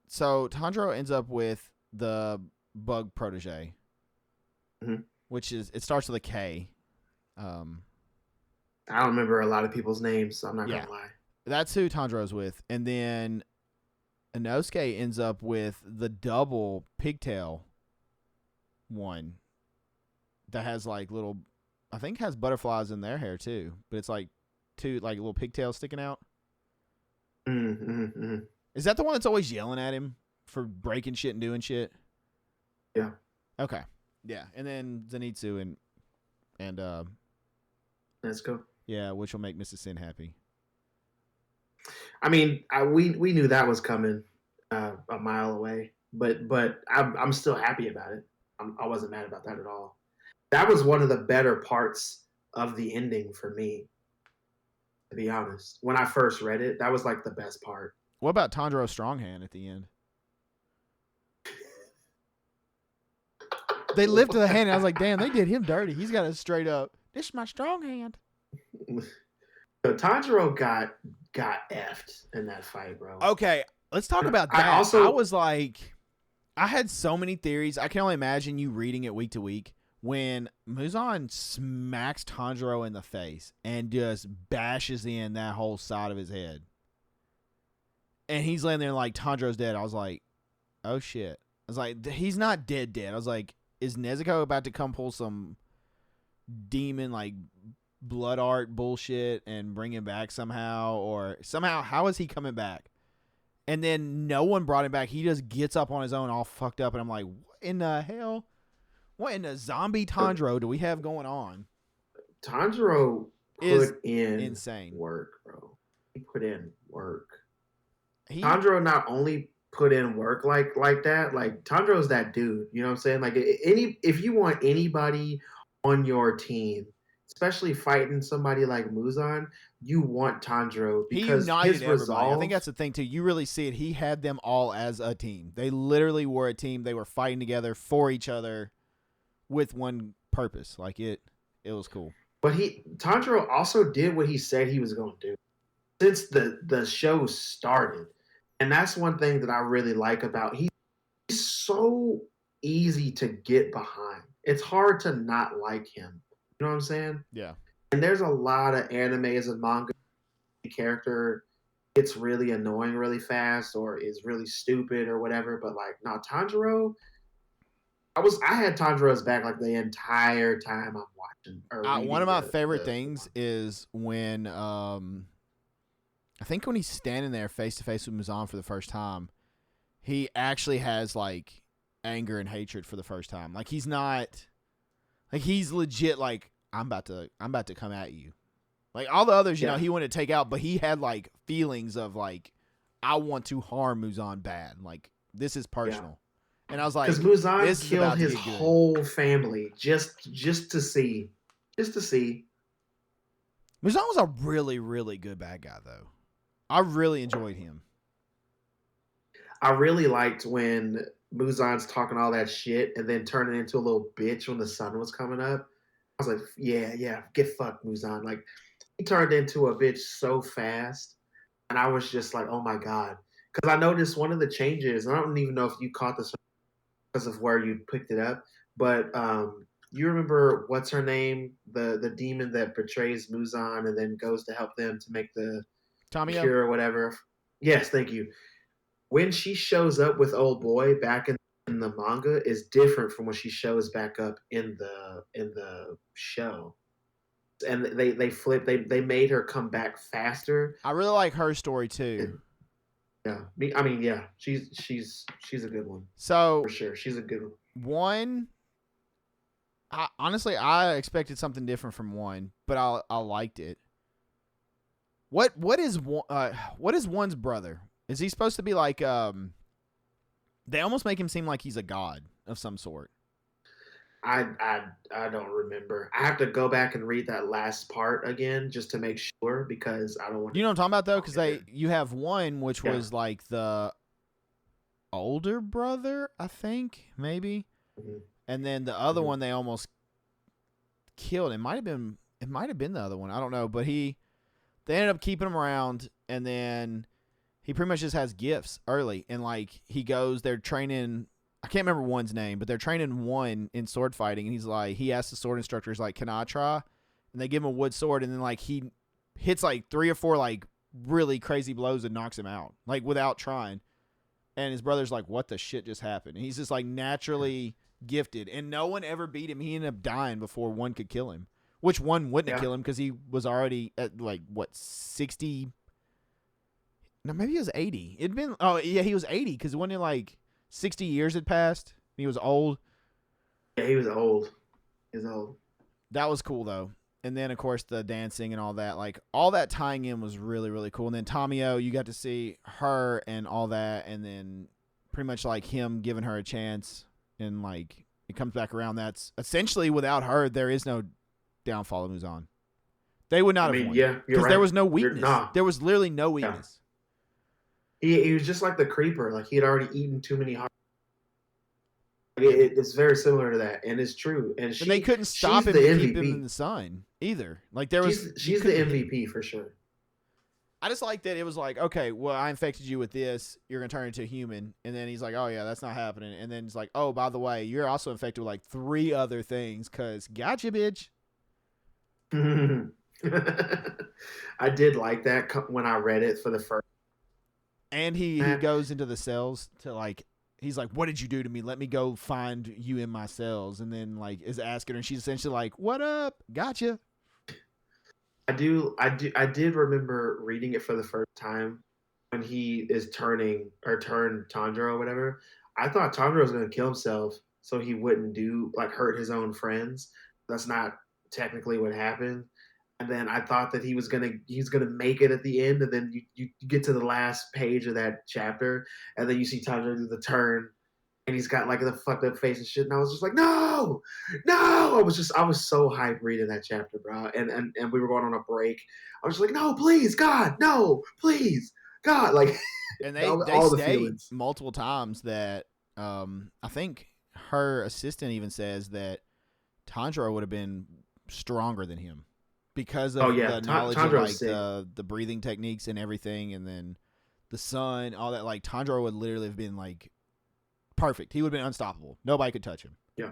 So Tanjiro ends up with the bug protege. Mm-hmm. which is it starts with a K. I don't remember a lot of people's names, so I'm not Yeah. gonna lie. That's who Tanjiro's with, and then Inosuke ends up with the double pigtail one that has like little, I think has butterflies in their hair too, but it's like two like little pigtails sticking out. Is that the one that's always yelling at him for breaking shit and doing shit? Yeah. Okay. Yeah, and then Zenitsu and Let's go. yeah, which will make Mrs. Sin happy. I mean, we knew that was coming a mile away, but I'm still happy about it. I wasn't mad about that at all. That was one of the better parts of the ending for me, to be honest. When I first read it, that was like the best part. What about Tanjiro's strong hand at the end? They lifted the hand, and I was like, damn, they did him dirty. He's got it straight up. This is my strong hand. So Tanjiro got effed in that fight, bro. Okay, let's talk about that. I was like, I had so many theories. I can only imagine you reading it week to week. When Muzan smacks Tanjiro in the face and just bashes in that whole side of his head. And he's laying there like, Tanjiro's dead. I was like, oh shit. I was like, he's not dead. I was like, is Nezuko about to come pull some demon like blood art bullshit and bring him back somehow? Or somehow, how is he coming back? And then no one brought him back. He just gets up on his own all fucked up. And I'm like, what in the hell? What in the zombie Tanjiro do we have going on? Tanjiro put in insane work, bro. He put in work. Tanjiro not only put in work like that, like Tanjiro's that dude. You know what I'm saying? Like if you want anybody on your team, especially fighting somebody like Muzan, you want Tanjiro because he united his everybody. resolve. I think that's the thing too. You really see it. He had them all as a team. They literally were a team. They were fighting together for each other with one purpose. Like it was cool. But Tanjiro also did what he said he was going to do since the show started. And that's one thing that I really like about he's so easy to get behind. It's hard to not like him. You know what I'm saying? Yeah. And there's a lot of animes and manga character gets really annoying really fast or is really stupid or whatever. But like now Tanjiro, I had Tanjiro's back like the entire time I'm watching. One of my favorite things is when I think when he's standing there face to face with Muzan for the first time, he actually has like anger and hatred for the first time. Like he's not like he's legit like I'm about to come at you. Like all the others, you know, he wanted to take out, but he had like feelings of like I want to harm Muzan bad. Like this is personal. And I was like, because Muzan killed his whole family just to see. Muzan was a really, really good bad guy, though. I really enjoyed him. I really liked when Muzan's talking all that shit and then turning into a little bitch when the sun was coming up. I was like, yeah, get fucked, Muzan. Like, he turned into a bitch so fast. And I was just like, oh my God. Because I noticed one of the changes, and I don't even know if you caught this because of where you picked it up, but you remember what's her name, the demon that betrays Muzan and then goes to help them to make the cure or whatever. Yes, thank you. When she shows up with old boy back in the manga is different from when she shows back up in the show. And they made her come back faster. I really like her story too. Yeah, she's a good one. So for sure, she's a good one. Honestly, I expected something different from one, but I liked it. What is one's brother? Is he supposed to be like? They almost make him seem like he's a god of some sort. I don't remember. I have to go back and read that last part again just to make sure because I don't want. You know what I'm talking about though, because you have one which was like the older brother, I think maybe, and then the other one they almost killed. It might have been the other one. I don't know, but they ended up keeping him around, and then he pretty much just has gifts early, and like he goes, they're training I can't remember one's name, but they're training one in sword fighting, and he's like, he asks the sword instructors like, "Can I try?" And they give him a wood sword, and then like he hits like 3 or 4 like really crazy blows and knocks him out like without trying. And his brother's like, "What the shit just happened?" And he's just like naturally gifted, and no one ever beat him. He ended up dying before one could kill him, which one wouldn't have killed him because he was already at like what 60. No, maybe he was 80. It'd been he was 80 because when like 60 years had passed, he was old. Yeah, he was old. That was cool though. And then of course the dancing and all that, like all that tying in was really really cool. And then Tamio, you got to see her and all that, and then pretty much like him giving her a chance, and like it comes back around. That's essentially without her, there is no downfall of Muzan. They would not have won. Yeah, because there was no weakness. There was literally no weakness. He was just like the creeper. Like he had already eaten too many hearts. It's very similar to that, and it's true. And they couldn't stop him to keep him in the sun either. Like there was, she's the MVP for sure. I just like that it was like, okay, well, I infected you with this. You're gonna turn into a human, and then he's like, oh yeah, that's not happening. And then it's like, oh, by the way, you're also infected with like 3 other things. Cause gotcha, bitch. I did like that when I read it for the first. And he goes into the cells to like, he's like, what did you do to me? Let me go find you in my cells. And then like is asking her, and she's essentially like, what up? Gotcha. I did remember reading it for the first time when he is turned Tanjiro or whatever. I thought Tanjiro was going to kill himself so he wouldn't hurt his own friends. That's not technically what happened. And then I thought that he's gonna make it at the end, and then you get to the last page of that chapter, and then you see Tanjiro do the turn, and he's got like the fucked up face and shit. And I was just like, no. I was so hyped reading that chapter, bro. And we were going on a break. I was just like, no, please, God, no, please, God, like. And they state multiple times that I think her assistant even says that Tanjiro would have been stronger than him. Because of the knowledge of like the breathing techniques and everything, and then the sun, all that, like Tanjiro would literally have been like perfect. He would have been unstoppable. Nobody could touch him. Yeah.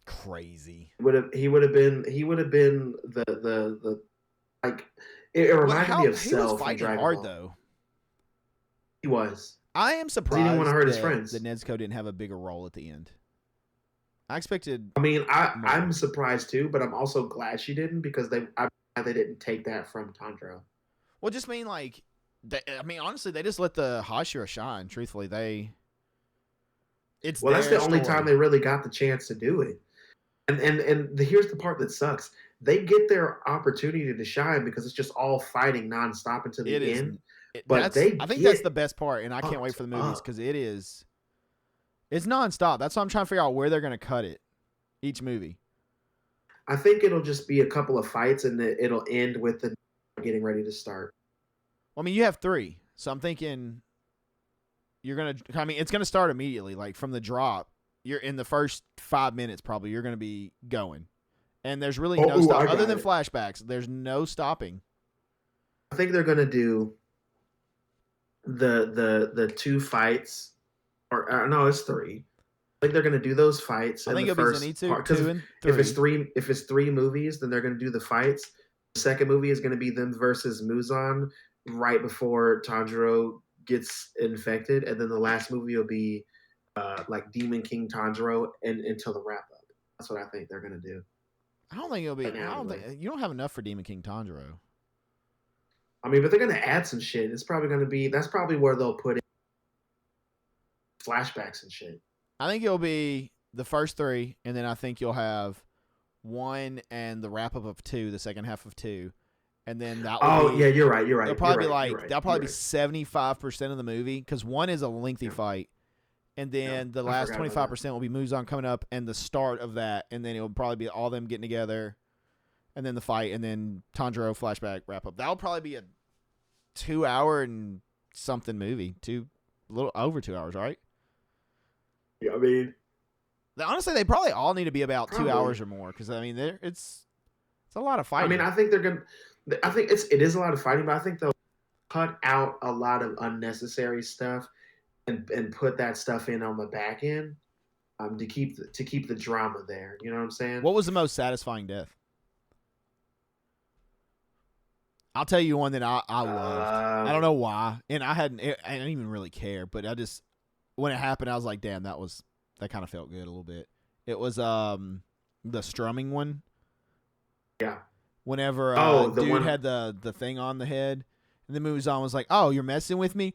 Crazy. He would have been the like it reminded me of Cell. He was fighting hard though. He was. I am surprised he didn't want to hurt his friends. That Nezuko didn't have a bigger role at the end. I expected. I mean, I'm surprised too, but I'm also glad she didn't because they didn't take that from Tanjiro. Well, just mean like, honestly, they just let the Hashira shine. Truthfully, that's the only time they really got the chance to do it. And here's the part that sucks. They get their opportunity to shine because it's just all fighting nonstop until the end. I think that's the best part, and I can't wait for the movies because it's nonstop. That's why I'm trying to figure out where they're going to cut it. Each movie. I think it'll just be a couple of fights, and it'll end with the getting ready to start. Well, I mean, you have 3, so I'm thinking it's going to start immediately, like from the drop. You're in the first 5 minutes, probably. You're going to be going, and there's really no stop other than flashbacks. There's no stopping. I think they're going to do the 2 fights. Or no, it's 3. I think they're going to do those fights. I think it'll be Zenitsu 2 and 3. If it's 3 movies, then they're going to do the fights. The second movie is going to be them versus Muzan right before Tanjiro gets infected, and then the last movie will be like Demon King Tanjiro until the wrap up. That's what I think they're going to do. I don't think it'll be. You don't have enough for Demon King Tanjiro. I mean, but they're going to add some shit. It's probably going to be. That's probably where they'll put it. Flashbacks and shit. I think it'll be the first 3, and then I think you'll have 1 and the wrap up of 2, the second half of 2, and then that. Yeah, you're right. They'll probably that'll probably be 75% of the movie because 1 is a lengthy fight, and then the last 25% will be Muzan coming up and the start of that, and then it'll probably be all them getting together, and then the fight, and then Tanjiro flashback wrap up. That'll probably be a 2-hour and something movie, a little over 2 hours, right? Yeah, I mean, honestly, they probably all need to be about 2 hours or more because I mean, it's a lot of fighting. I mean, I think it is a lot of fighting, but I think they'll cut out a lot of unnecessary stuff and put that stuff in on the back end, to keep the drama there. You know what I'm saying? What was the most satisfying death? I'll tell you one that I loved. I don't know why, and I didn't even really care, but I just when it happened, I was like, damn, that kind of felt good a little bit. It was the strumming one. Yeah. Whenever the dude one had the thing on the head, and then Muzan was like, "Oh, you're messing with me."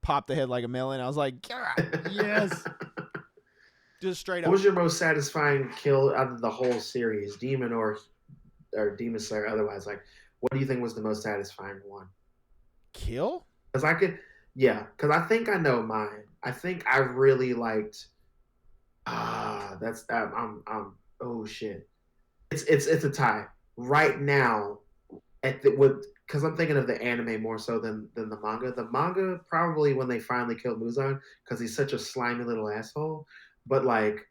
Popped the head like a melon. I was like, God, yes. Just straight up. What was your most satisfying kill out of the whole series, Demon or Demon Slayer? Otherwise, like, what do you think was the most satisfying one? Kill? Because because I think I know mine. I think I really liked. That's oh shit. It's a tie right now. Because I'm thinking of the anime more so than the manga. The manga probably when they finally killed Muzan because he's such a slimy little asshole. But like,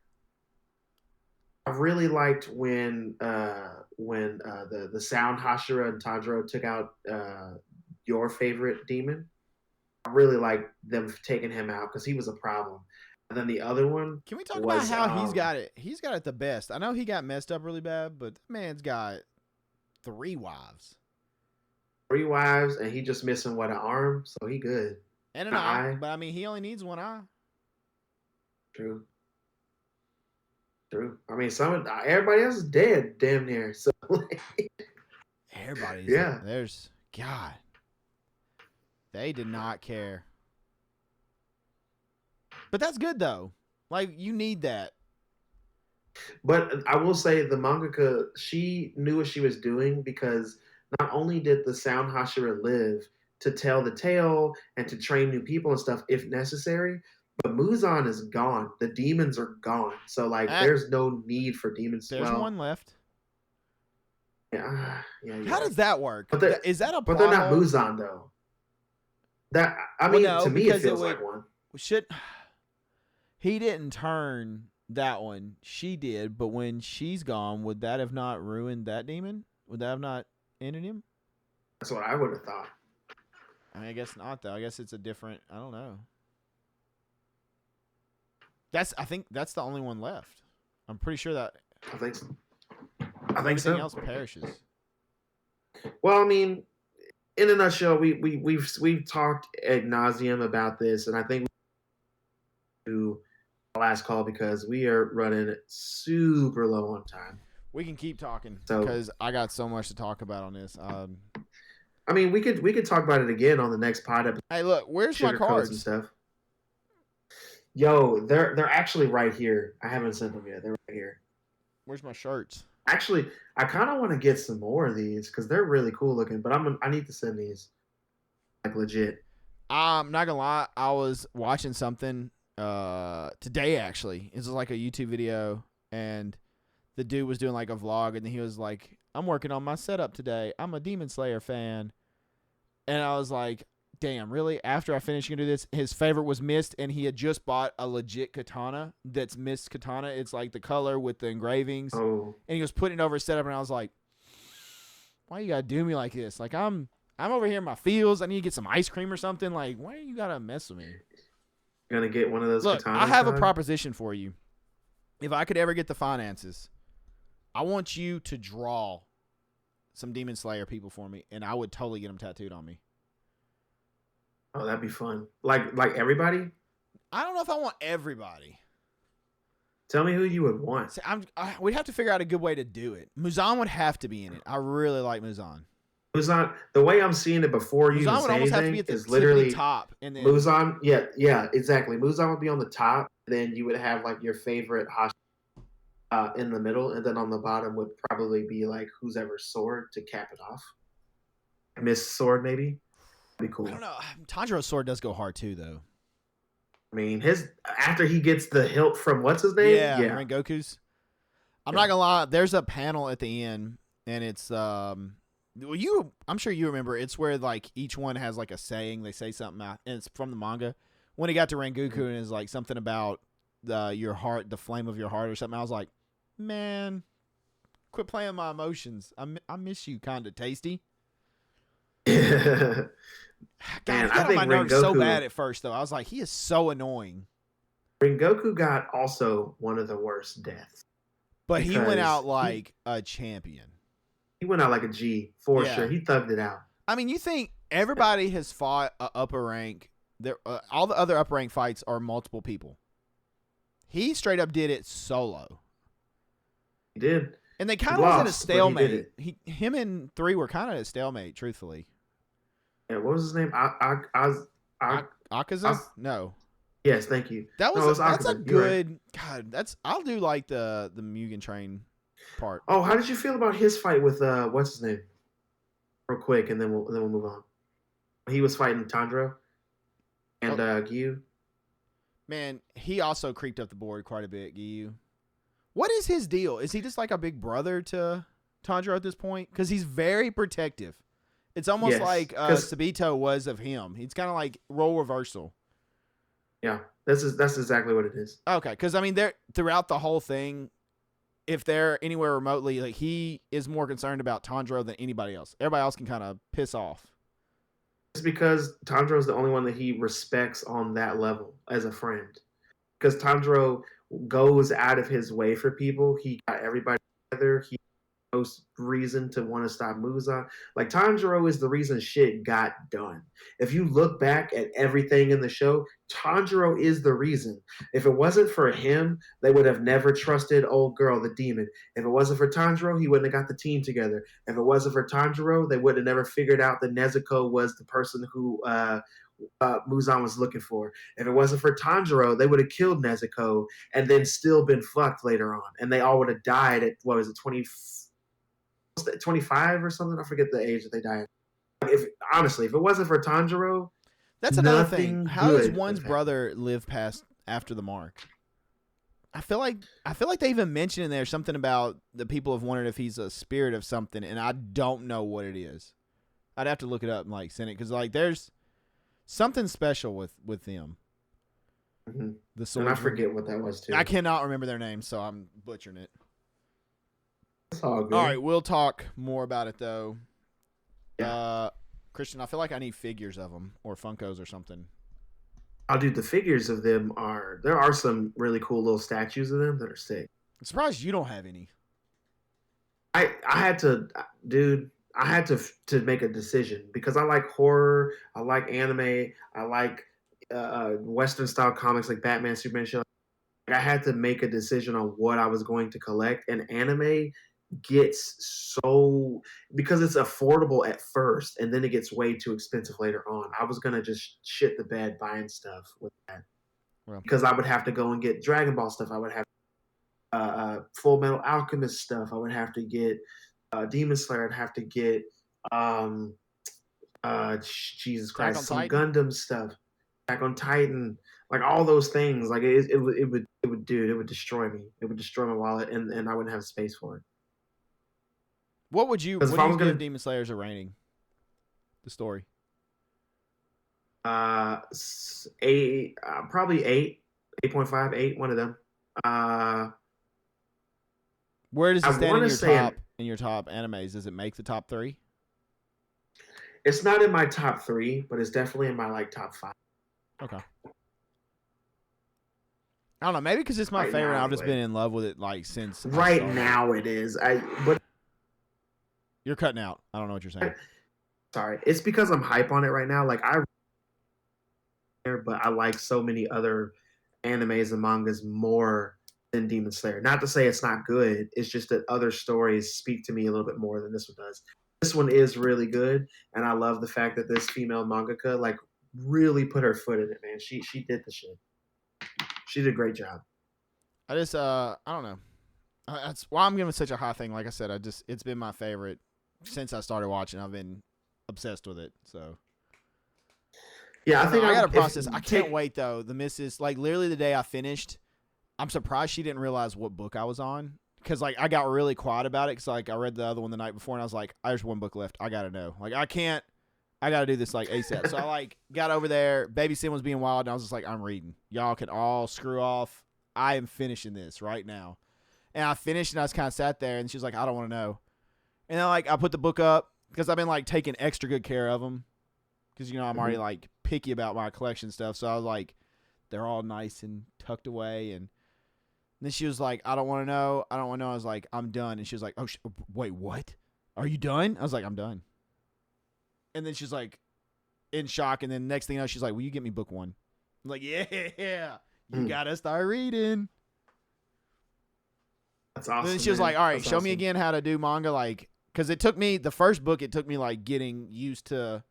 I really liked when the Sound Hashira and Tanjiro took out your favorite demon. I really liked them taking him out because he was a problem. And then the other one. Can we talk about how he's got it? He's got it the best. I know he got messed up really bad, but that man's got 3 wives. 3 wives, and he just missing an arm, so he good. And an eye. But I mean, he only needs 1 eye. True. I mean, everybody else is dead, damn near. So everybody's yeah. There's God. They did not care. But that's good though. Like you need that. But I will say the mangaka, she knew what she was doing because not only did the Sound Hashira live to tell the tale and to train new people and stuff if necessary, but Muzan is gone. The demons are gone. So like there's no need for demons. There's 1 left. Yeah. How does that work? Is that a But they're not Muzan though. That to me it feels like one. He didn't turn that one. She did, but when she's gone, would that have not ruined that demon? Would that have not ended him? That's what I would have thought. I mean, I guess not though. I guess it's a different. I don't know. I think that's the only one left. I'm pretty sure that. I think so. Everything else perishes. Well, I mean, in a nutshell, we've talked ad nauseum about this, and I think we do the last call because we are running super low on time. We can keep talking because I got so much to talk about on this. I mean, we could talk about it again on the next pod episode. Hey, look, where's my cards and stuff? Yo, they're actually right here. I haven't sent them yet. They're right here. Where's my shirts? Actually, I kind of want to get some more of these because they're really cool looking. But I need to send these, like legit. I'm not gonna lie. I was watching something today. Actually, it was like a YouTube video, and the dude was doing like a vlog, and he was like, "I'm working on my setup today. I'm a Demon Slayer fan," and I was like, damn, really? After I finished going to do this, his favorite was Mist, and he had just bought a legit katana that's Mist katana. It's like the color with the engravings. Oh. And he was putting it over his setup, and I was like, why you got to do me like this? Like, I'm over here in my fields. I need to get some ice cream or something. Like, why you got to mess with me? You're going to get one of those katanas? I have a proposition for you. If I could ever get the finances, I want you to draw some Demon Slayer people for me, and I would totally get them tattooed on me. Oh, that'd be fun. Like everybody? I don't know if I want everybody. Tell me who you would want. See, we'd have to figure out a good way to do it. Muzan would have to be in it. I really like Muzan. Muzan, the way I'm seeing it before you Muzan even would say almost anything have to be at the is literally top. And then Muzan, yeah, exactly. Muzan would be on the top. Then you would have like your favorite in the middle, and then on the bottom would probably be like who's ever sword to cap it off. Miss sword maybe. That'd be cool. I don't know. Tanjiro's sword does go hard too, though. I mean, after he gets the hilt from what's his name? Yeah. Rengoku's. I'm not gonna lie. There's a panel at the end, and it's I'm sure you remember. It's where like each one has like a saying. They say something out, and it's from the manga. When he got to Rengoku, and it's like something about your heart, the flame of your heart, or something. I was like, man, quit playing my emotions. I miss you, kind of tasty. God, And he got I on think my nerves so Rengoku, bad at first, though. I was like, he is so annoying. Rengoku got also one of the worst deaths But he went because out like a champion. he went out like a G for Yeah. sure. He thugged it out. I mean, you think everybody has fought a upper rank. All the other upper rank fights are multiple people. He straight up did it solo. He did. And they He kind of was in a lost, but he did stalemate. it. Him and 3 were kind of at a stalemate, truthfully. Yeah, what was his name? Akaza? No. Yes, thank you. That's a Akaza. You're right. good God. I'll do like the Mugen Train part. Oh, how did you feel about his fight with what's his name? Real quick, and then we'll move on. He was fighting Tanjiro and Gyu. Man, he also creeped up the board quite a bit, Gyu. What is his deal? Is he just like a big brother to Tanjiro at this point? Because he's very protective. It's almost like Sabito was of him. He's kind of like role reversal. Yeah, that's exactly what it is. Okay, because I mean, they're throughout the whole thing, if they're anywhere remotely, like he is more concerned about Tanjiro than anybody else. Everybody else can kind of piss off. It's because Tanjiro is the only one that he respects on that level as a friend. Because Tanjiro goes out of his way for people. He got everybody together. He most reason to want to stop Muzan. Like Tanjiro is the reason shit got done. If you look back at everything in the show, Tanjiro is the reason. If it wasn't for him, they would have never trusted old girl, the demon. If it wasn't for Tanjiro, he wouldn't have got the team together. If it wasn't for Tanjiro, they would have never figured out that Nezuko was the person who Muzan was looking for. If it wasn't for Tanjiro, they would have killed Nezuko and then still been fucked later on. And they all would have died at, what was it, 25 or something? I forget the age that they died. If it wasn't for Tanjiro, that's another thing. How does one's brother live past after the mark? I feel like they even mentioned in there something about the people have wondered if he's a spirit of something, and I don't know what it is. I'd have to look it up and like send it because like there's something special with them. Mm-hmm. The sword. And I forget what that was too. I cannot remember their names, so I'm butchering it. It's all good. All right, we'll talk more about it though. Yeah. Christian, I feel like I need figures of them or Funkos or something. I'll do the figures of them there are some really cool little statues of them that are sick. I'm surprised you don't have any. I had to make a decision because I like horror, I like anime, I like Western style comics like Batman, Superman, shit. I had to make a decision on what I was going to collect, and anime gets so because it's affordable at first and then it gets way too expensive later on. I was gonna just shit the bed buying stuff with that because I would have to go and get Dragon Ball stuff. I would have Full Metal Alchemist stuff. I would have to get Demon Slayer. I'd have to get Jesus Christ, some Gundam stuff. Back on Titan, like all those things. Like it would destroy me. It would destroy my wallet, and I wouldn't have space for it. What would you give Demon Slayer as a rating? The story. 8, probably 8.5, 8, one of them. Where does it stand in your top animes? Does it make the top 3? It's not in my top 3, but it's definitely in my like top 5. Okay. I don't know. Maybe because it's my favorite. I've just been in love with it like since. Right now, it is. But you're cutting out. I don't know what you're saying. Sorry, it's because I'm hype on it right now. Like but I like so many other animes and mangas more than Demon Slayer. Not to say it's not good. It's just that other stories speak to me a little bit more than this one does. This one is really good, and I love the fact that this female mangaka like really put her foot in it, man. She did the shit. She did a great job. I just I don't know. That's why I'm giving such a high thing. Like I said, it's been my favorite since I started watching. I've been obsessed with it. So yeah, I think I got to process. I can't wait though. The missus, like literally the day I finished, I'm surprised she didn't realize what book I was on. Because like I got really quiet about it. Because like I read the other one the night before and I was like, there's one book left. I gotta know. Like I gotta do this like ASAP. So I like got over there. Baby Sin was being wild, and I was just like, I'm reading. Y'all can all screw off. I am finishing this right now. And I finished, and I just kind of sat there, and she was like, I don't want to know. And then like I put the book up because I've been like taking extra good care of them. because I'm already like picky about my collection stuff. So I was like, they're all nice and tucked away. And then she was like, I don't want to know. I don't want to know. I was like, I'm done. And she was like, oh, wait, what? Are you done? I was like, I'm done. And then she's like, in shock. And then next thing you know, she's like, will you get me book 1? I'm like, yeah, you gotta start reading. That's awesome. And then she was like, all right, That's show awesome. me again how to do manga. Like, because it took me, the first book, it took me like getting used to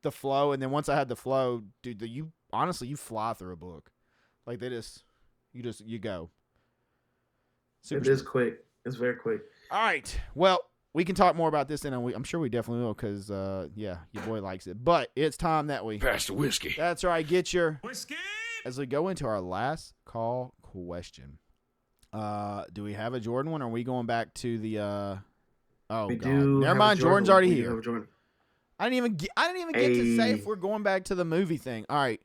the flow. And then once I had the flow, dude, you fly through a book. Like you go. It is quick. It's very quick. All right. Well, we can talk more about this, and I'm sure we definitely will, because your boy likes it. But it's time that we pass the whiskey. That's right. Get your Whiskey. As we go into our last call question. Do we have a Jordan one? Or are we going back to the? Oh, God. Never mind. Jordan's already here. I didn't even get to say if we're going back to the movie thing. All right.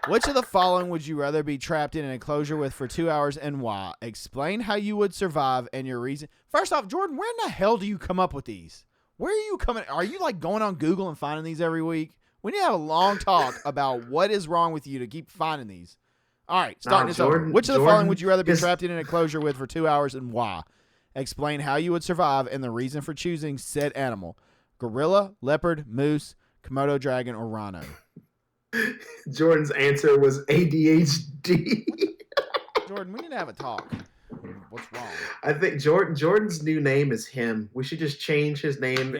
Which of the following would you rather be trapped in an enclosure with for 2 hours, and why? Explain how you would survive and your reason. First off, Jordan, where in the hell do you come up with these? Where are you coming? Are you like going on Google and finding these every week? We need to have a long talk about what is wrong with you to keep finding these. All right, starting this over. Which of the following would you rather be trapped in an enclosure with for 2 hours, and why? Explain how you would survive and the reason for choosing said animal. Gorilla, leopard, moose, Komodo dragon, or rhino. Jordan's answer was ADHD. Jordan, we need to have a talk. What's wrong? I think Jordan's new name is him. We should just change his name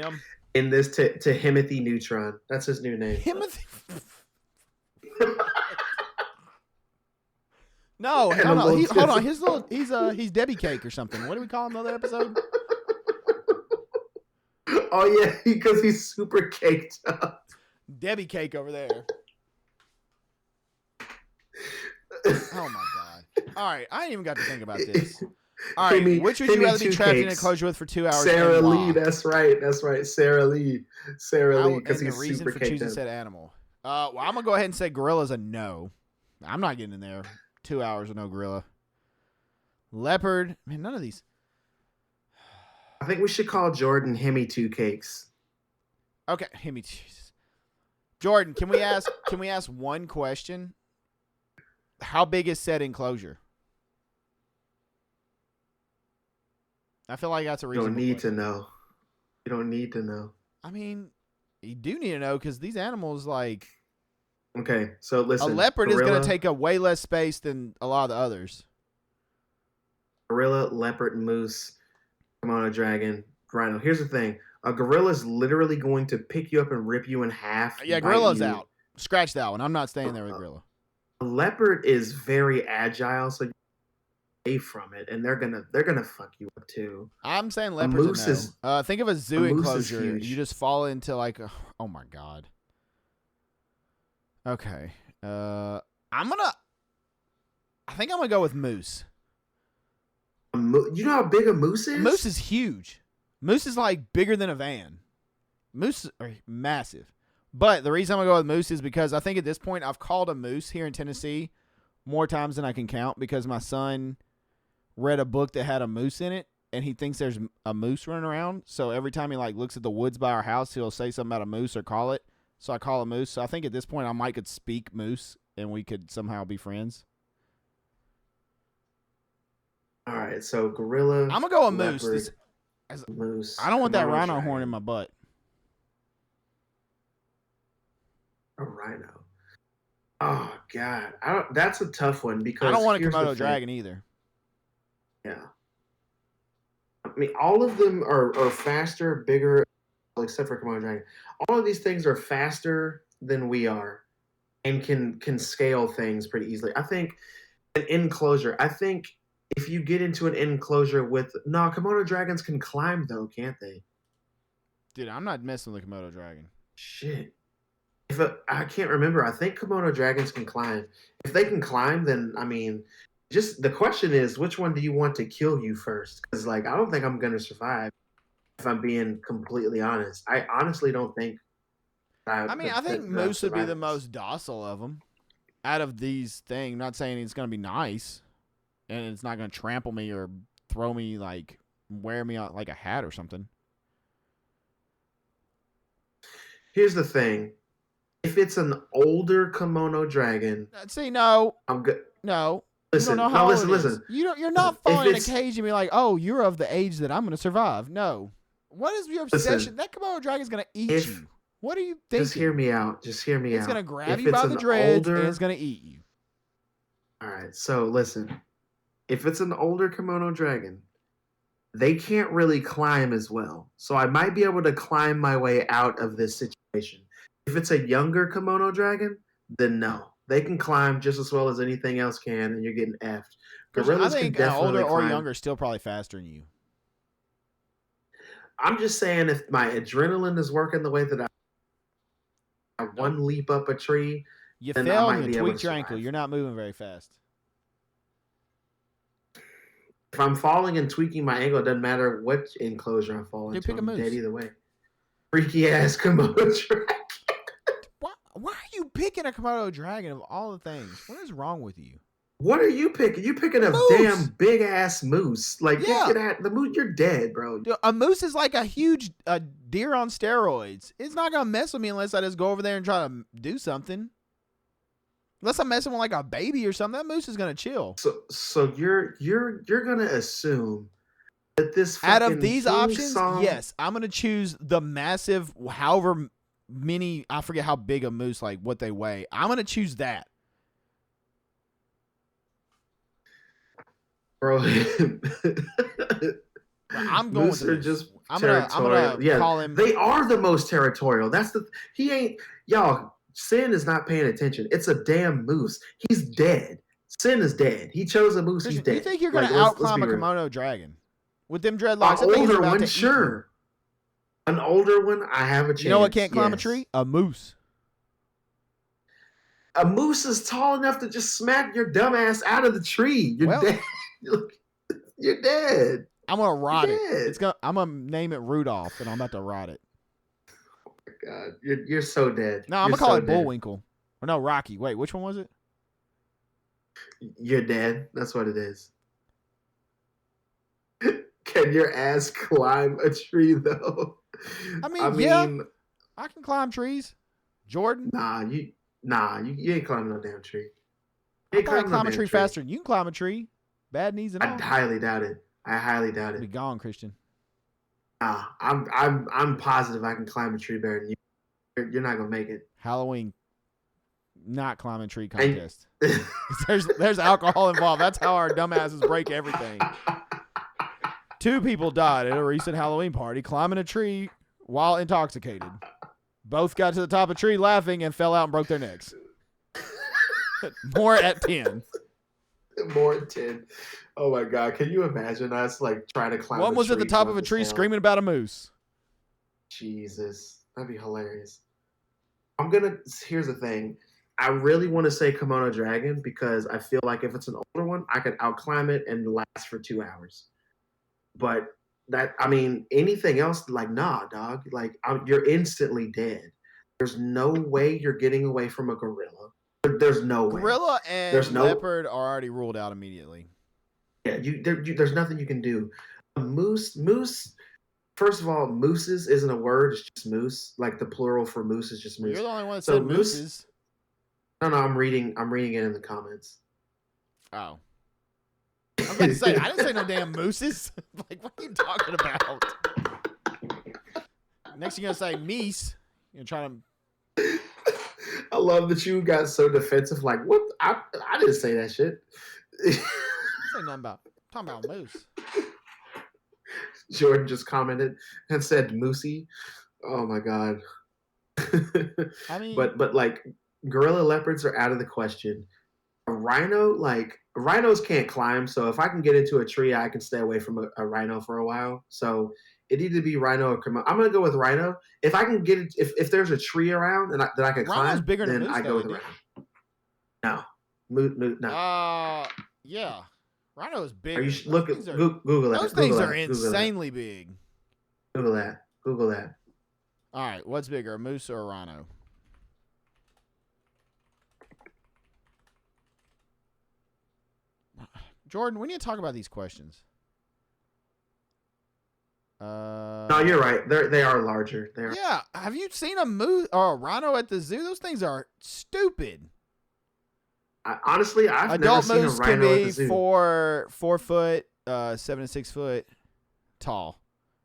in this to Himothy Neutron. That's his new name. Himothy. No, hold on. He's Debbie Cake or something. What do we call him in the other episode? Oh yeah, because he's super caked up. Debbie Cake over there. Oh my God! All right, I ain't even got to think about this. All right, which would you rather be trapped in a enclosure with for 2 hours? Sarah Lee, that's right. Sarah Lee, because he's reason super for caked choosing up. said animal. Well, I'm gonna go ahead and say gorilla's a no. I'm not getting in there. 2 hours with no gorilla. Leopard, man, none of these. I think we should call Jordan Hemi Two Cakes. Okay, Hemi. Jesus. Jordan, can we ask one question? How big is said enclosure? I feel like that's a reasonable You don't need question. to know. You don't need to know. I mean, you do need to know because these animals, like... Okay, so listen. A leopard is going to take a way less space than a lot of the others. Gorilla, leopard, moose, Komodo dragon, rhino. Here's the thing. A gorilla is literally going to pick you up and rip you in half. Yeah, gorilla's out. Scratch that one. I'm not staying there with gorilla. A leopard is very agile, so you're away from it, and they're gonna fuck you up too. I'm saying leopards. Think of a zoo enclosure. You just fall into like, oh my God. Okay. I think I'm gonna go with moose. You know how big a moose is? Moose is huge. Moose is like bigger than a van. Moose are massive. But the reason I'm going to go with moose is because I think at this point I've called a moose here in Tennessee more times than I can count because my son read a book that had a moose in it and he thinks there's a moose running around. So every time he like looks at the woods by our house, he'll say something about a moose or call it. So I call a moose. So I think at this point I might could speak moose and we could somehow be friends. All right. So gorilla. I'm going to go with moose. Moose. I don't want that rhino horn in my butt. A rhino. Oh God, that's a tough one because I don't want a Komodo dragon either. Yeah, I mean all of them are faster, bigger, except for Komodo dragon. All of these things are faster than we are, and can scale things pretty easily. I think an enclosure. I think if you get into an enclosure with Komodo dragons can climb though, can't they? Dude, I'm not messing with a Komodo dragon. Shit. I can't remember. I think Komodo dragons can climb. If they can climb, then I mean, just the question is, which one do you want to kill you first? Because like, I don't think I'm gonna survive. If I'm being completely honest, I honestly don't think. I think moose would be the most docile of them out of these things. I'm not saying it's gonna be nice, and it's not gonna trample me or throw me wear me out like a hat or something. Here's the thing. If it's an older kimono dragon, See, no, I'm good. no. Listen, You don't know no, how listen, old it is. listen, You're listen. not If falling in a it's cage and be like, oh, you're of the age that I'm going to survive. No. What is your obsession? listen, That Komodo dragon's going to eat if you. What are you just hear thinking? me out. Just hear me It's going out. to grab If you it's by the an dreads and it's older, going to eat you. all right. So listen, if it's an older kimono dragon, they can't really climb as well. So I might be able to climb my way out of this situation. If it's a younger kimono dragon, then no. They can climb just as well as anything else can, and you're getting effed. Christian, I Gorillas can think older definitely or climb. younger is still probably faster than you. I'm just saying, if my adrenaline is working the way that I one leap up a tree, You then I fell and might you be able to tweaked your ankle. survive. You're not moving very fast. If I'm falling and tweaking my ankle, it doesn't matter what enclosure I'm falling Dude, into. pick a I'm dead moose. either way. Freaky ass Komodo dragon. Why are you picking a Komodo dragon of all the things? What is wrong with you? What are you picking? You picking a Moose. damn big ass moose? Like Yeah. get at the moose. You're dead, bro. Dude, a moose is like a huge deer on steroids. It's not gonna mess with me unless I just go over there and try to do something. Unless I'm messing with like a baby or something, that moose is gonna chill. So you're gonna assume that this Out of fucking these theme options, song, yes, I'm gonna choose the massive, however many, I forget how big a moose, like what they weigh. I'm gonna choose that. bro. I'm going Moose with the are moose. just I'm territorial. gonna Yeah, call him. they are the most territorial. That's the he ain't y'all. Sin is not paying attention. It's a damn moose. He's dead. Sin is dead. He chose a moose. He's Christian, dead. you think you're Like, gonna let's outclimb be a real. Komodo dragon with them An dreadlocks? I think he's older about one, to eat you. sure. An older one, I have a chance. You know what can't climb a yes. tree? A moose. A moose is tall enough to just smack your dumb ass out of the tree. You're Well- dead. You're dead. I'm gonna rot it. dead. I'm gonna name it Rudolph, and I'm about to rot it. Oh my God, you're so dead. No, I'm You're gonna call so it dead. Bullwinkle. Or no, Rocky. Wait, which one was it? You're dead. That's what it is. Can your ass climb a tree though? I mean, yeah. I can climb trees. Jordan, Nah, you ain't climbing no damn tree. I You ain't probably climbing no climb a damn tree faster than you can climb a tree. Bad knees and all. I highly doubt it. I highly doubt Be it. gone, Christian. Nah, I'm positive I can climb a tree better than you. You're not gonna make it. Halloween, not climbing tree contest. There's alcohol involved. That's how our dumbasses break everything. 2 people died at a recent Halloween party climbing a tree while intoxicated. Both got to the top of a tree laughing and fell out and broke their necks. More at 10. More than 10. Oh my God. Can you imagine us like trying to climb One was at the top of a tree screaming about a moose. Jesus. That'd be hilarious. Here's the thing. I really want to say Komodo dragon because I feel like if it's an older one, I could outclimb it and last for 2 hours. But anything else, like, nah, dog. Like, you're instantly dead. There's no way you're getting away from a gorilla. There's no way. Gorilla and leopard are already ruled out immediately. Yeah, there's nothing you can do. A moose. First of all, mooses isn't a word. It's just moose. Like the plural for moose is just moose. You're the only one that So said mooses. No, I'm reading it in the comments. Oh. I was about to say, I didn't say no damn mooses. Like, what are you talking about? Next you're going to say meese. You're trying to... I love that you got so defensive. Like, what? I didn't say that shit. I say nothing about... I'm talking about moose. Jordan just commented and said moosey. Oh, my God. I mean... But like, gorilla leopards are out of the question. A rhino, like, rhinos can't climb, so if I can get into a tree, I can stay away from a rhino for a while. So it needed to be rhino or Komodo. I'm gonna go with rhino. If I can get it, if there's a tree around and that I can Rhino's climb, bigger than then moose, I go with though, rhino. No, moot, no. Yeah. Rhino is big. Are you Google that? Those Google things that. are insanely big. Google that. Google that. All right, what's bigger, a moose or a rhino? Jordan, we need to talk about these questions. No, No, you're right. They are larger. They are. Yeah. Have you seen a moose or a rhino at the zoo? Those things are stupid. Honestly, I've Adult never seen a moose can rhino at be the zoo. 4 foot, 7 to 6 foot tall,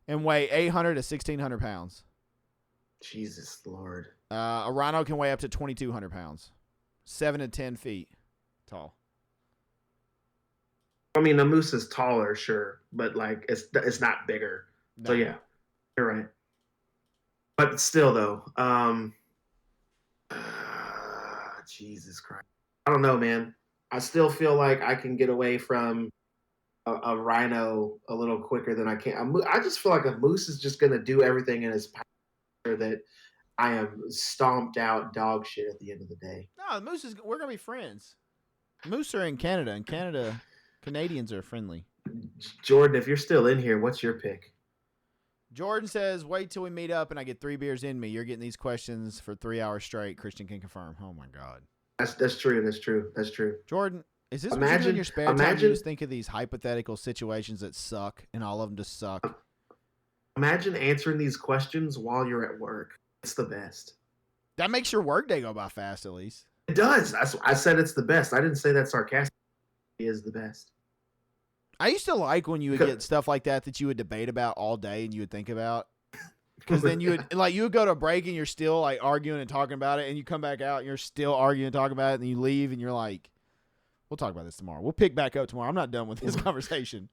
and weigh 800 to 1,600 pounds. Jesus Lord. A rhino can weigh up to 2,200 pounds, 7 to 10 feet tall. I mean, a moose is taller, sure, but like it's not bigger. No. So yeah, you're right. But still, though, Jesus Christ, I don't know, man. I still feel like I can get away from a rhino a little quicker than I can. I just feel like a moose is just gonna do everything in his power that I am stomped out dog shit at the end of the day. No, the moose is. We're gonna be friends. Moose are in Canada, and Canadians are friendly. Jordan, if you're still in here, what's your pick? Jordan says, "Wait till we meet up and I get 3 beers in me. You're getting these questions for 3 hours straight." Christian can confirm. Oh my God. That's true. That's true. That's true. Jordan, is this what you do in your spare time? You just think of these hypothetical situations that suck, and all of them just suck. Imagine answering these questions while you're at work. It's the best. That makes your workday go by fast, at least. It does. I said it's the best. I didn't say that sarcastically. It is the best. I used to like when you would get stuff like that you would debate about all day and you would think about. Because then you would go to a break and you're still like arguing and talking about it, and you come back out and you're still arguing and talking about it, and you leave and you're like, we'll talk about this tomorrow. We'll pick back up tomorrow. I'm not done with this conversation.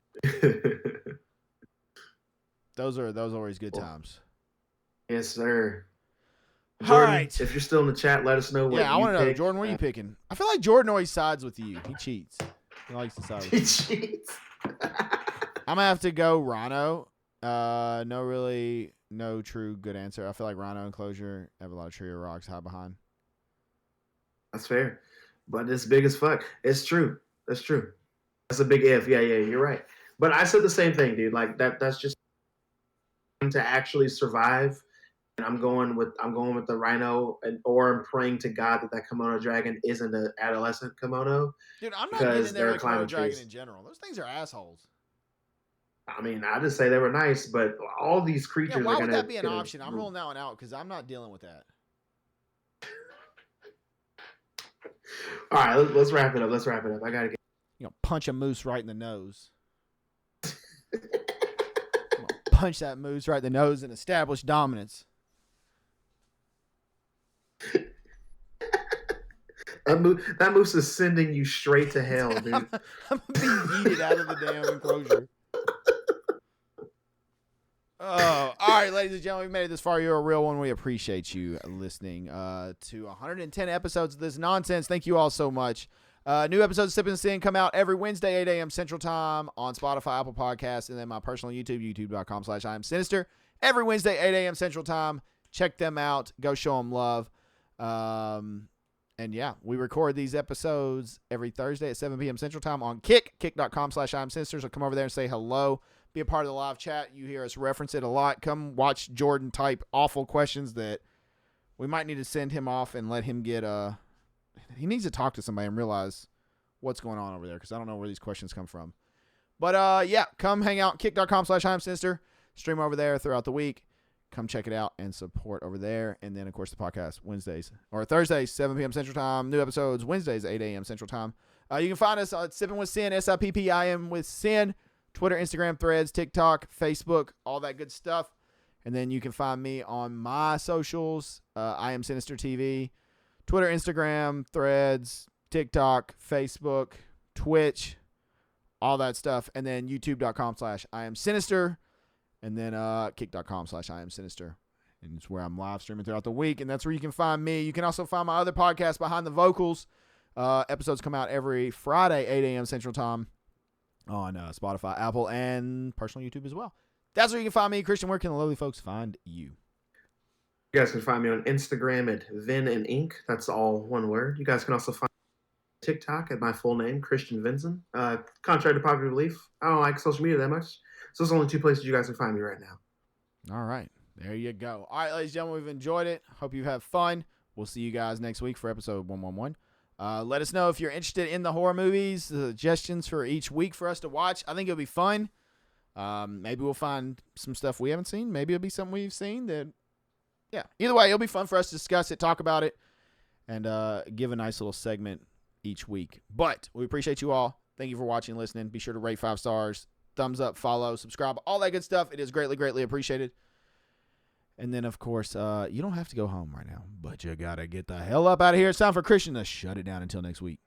Those are always good times. Yes, sir. All Jordan, right. if you're still in the chat, let us know what I want to know, Jordan, what are you picking? I feel like Jordan always sides with you. He cheats. He likes to side with you. He cheats. I'm going to have to go Rhino. No true good answer. I feel like Rhino enclosure have a lot of tree or rocks high behind. That's fair. But it's big as fuck. It's true. That's true. That's a big if. Yeah, you're right. But I said the same thing, dude. Like that's just to actually survive. And I'm going with the rhino, or I'm praying to God that kimono dragon isn't an adolescent kimono. Dude, I'm not getting in there with kimono dragon in general. Those things are assholes. I mean, I just say they were nice, but all these creatures. Why would that be an option? I'm ruling that one out because I'm not dealing with that. All right, let's wrap it up. I gotta get. Punch a moose right in the nose. Punch that moose right in the nose and establish dominance. That moose is sending you straight to hell, dude. I'm gonna be yeeted out of the damn enclosure. Oh, all right, ladies and gentlemen, we made it this far. You're a real one. We appreciate you listening to 110 episodes of this nonsense. Thank you all so much. New episodes of Sippin With Sin come out every Wednesday, 8 a.m. Central Time on Spotify, Apple Podcasts, and then my personal YouTube, youtube.com/IamSinister. Every Wednesday, 8 a.m. Central Time. Check them out. Go show them love. And yeah, we record these episodes every Thursday at 7 p.m. Central Time on kick.com/IamSinister. So come over there and say hello. Be a part of the live chat. You hear us reference it a lot. Come watch Jordan type awful questions that we might need to send him off and let him get he needs to talk to somebody and realize what's going on over there, because I don't know where these questions come from. But yeah, come hang out. Kick.com/IamSinister. Stream over there throughout the week. Come check it out and support over there. And then, of course, the podcast Thursdays, 7 p.m. Central Time. New episodes Wednesdays, 8 a.m. Central Time. You can find us on Sippin With Sin, SIPPIM with Sin. Twitter, Instagram, Threads, TikTok, Facebook, all that good stuff. And then you can find me on my socials, IamSinister TV, Twitter, Instagram, Threads, TikTok, Facebook, Twitch, all that stuff. And then youtube.com/IamSinister. And then kick.com/IamSinister. And it's where I'm live streaming throughout the week. And that's where you can find me. You can also find my other podcast, Behind the Vocals. Episodes come out every Friday, 8 a.m. Central Time on Spotify, Apple, and personal YouTube as well. That's where you can find me. Christian, where can the lovely folks find you? You guys can find me on Instagram at Vin and Ink. That's all one word. You guys can also find me on TikTok at my full name, Christian Vincent. Contrary to popular belief, I don't like social media that much. So there's only 2 places you guys can find me right now. All right. There you go. All right, ladies and gentlemen, we've enjoyed it. Hope you have fun. We'll see you guys next week for episode 111. Let us know if you're interested in the horror movies, the suggestions for each week for us to watch. I think it'll be fun. Maybe we'll find some stuff we haven't seen. Maybe it'll be something we've seen that, yeah. Either way, it'll be fun for us to discuss it, talk about it, and give a nice little segment each week. But we appreciate you all. Thank you for watching and listening. Be sure to rate 5 stars, thumbs up, follow, subscribe, all that good stuff. It is greatly, greatly appreciated. And then, of course, you don't have to go home right now, but you got to get the hell up out of here. It's time for Christian to shut it down until next week.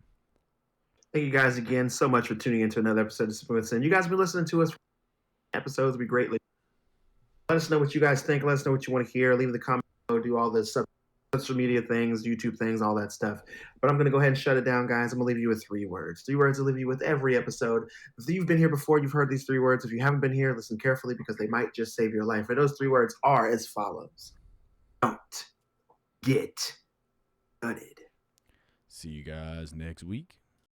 Thank you guys again so much for tuning into another episode of Sippin With Sin. You guys have been listening to us for episodes. We greatly let us know what you guys think. Let us know what you want to hear. Leave in the comments below. Do all this stuff, social media things, YouTube things, all that stuff. But I'm going to go ahead and shut it down, guys. I'm going to leave you with 3 words. 3 words to leave you with every episode. If you've been here before, you've heard these 3 words. If you haven't been here, listen carefully because they might just save your life. And those 3 words are as follows. Don't get gutted. See you guys next week.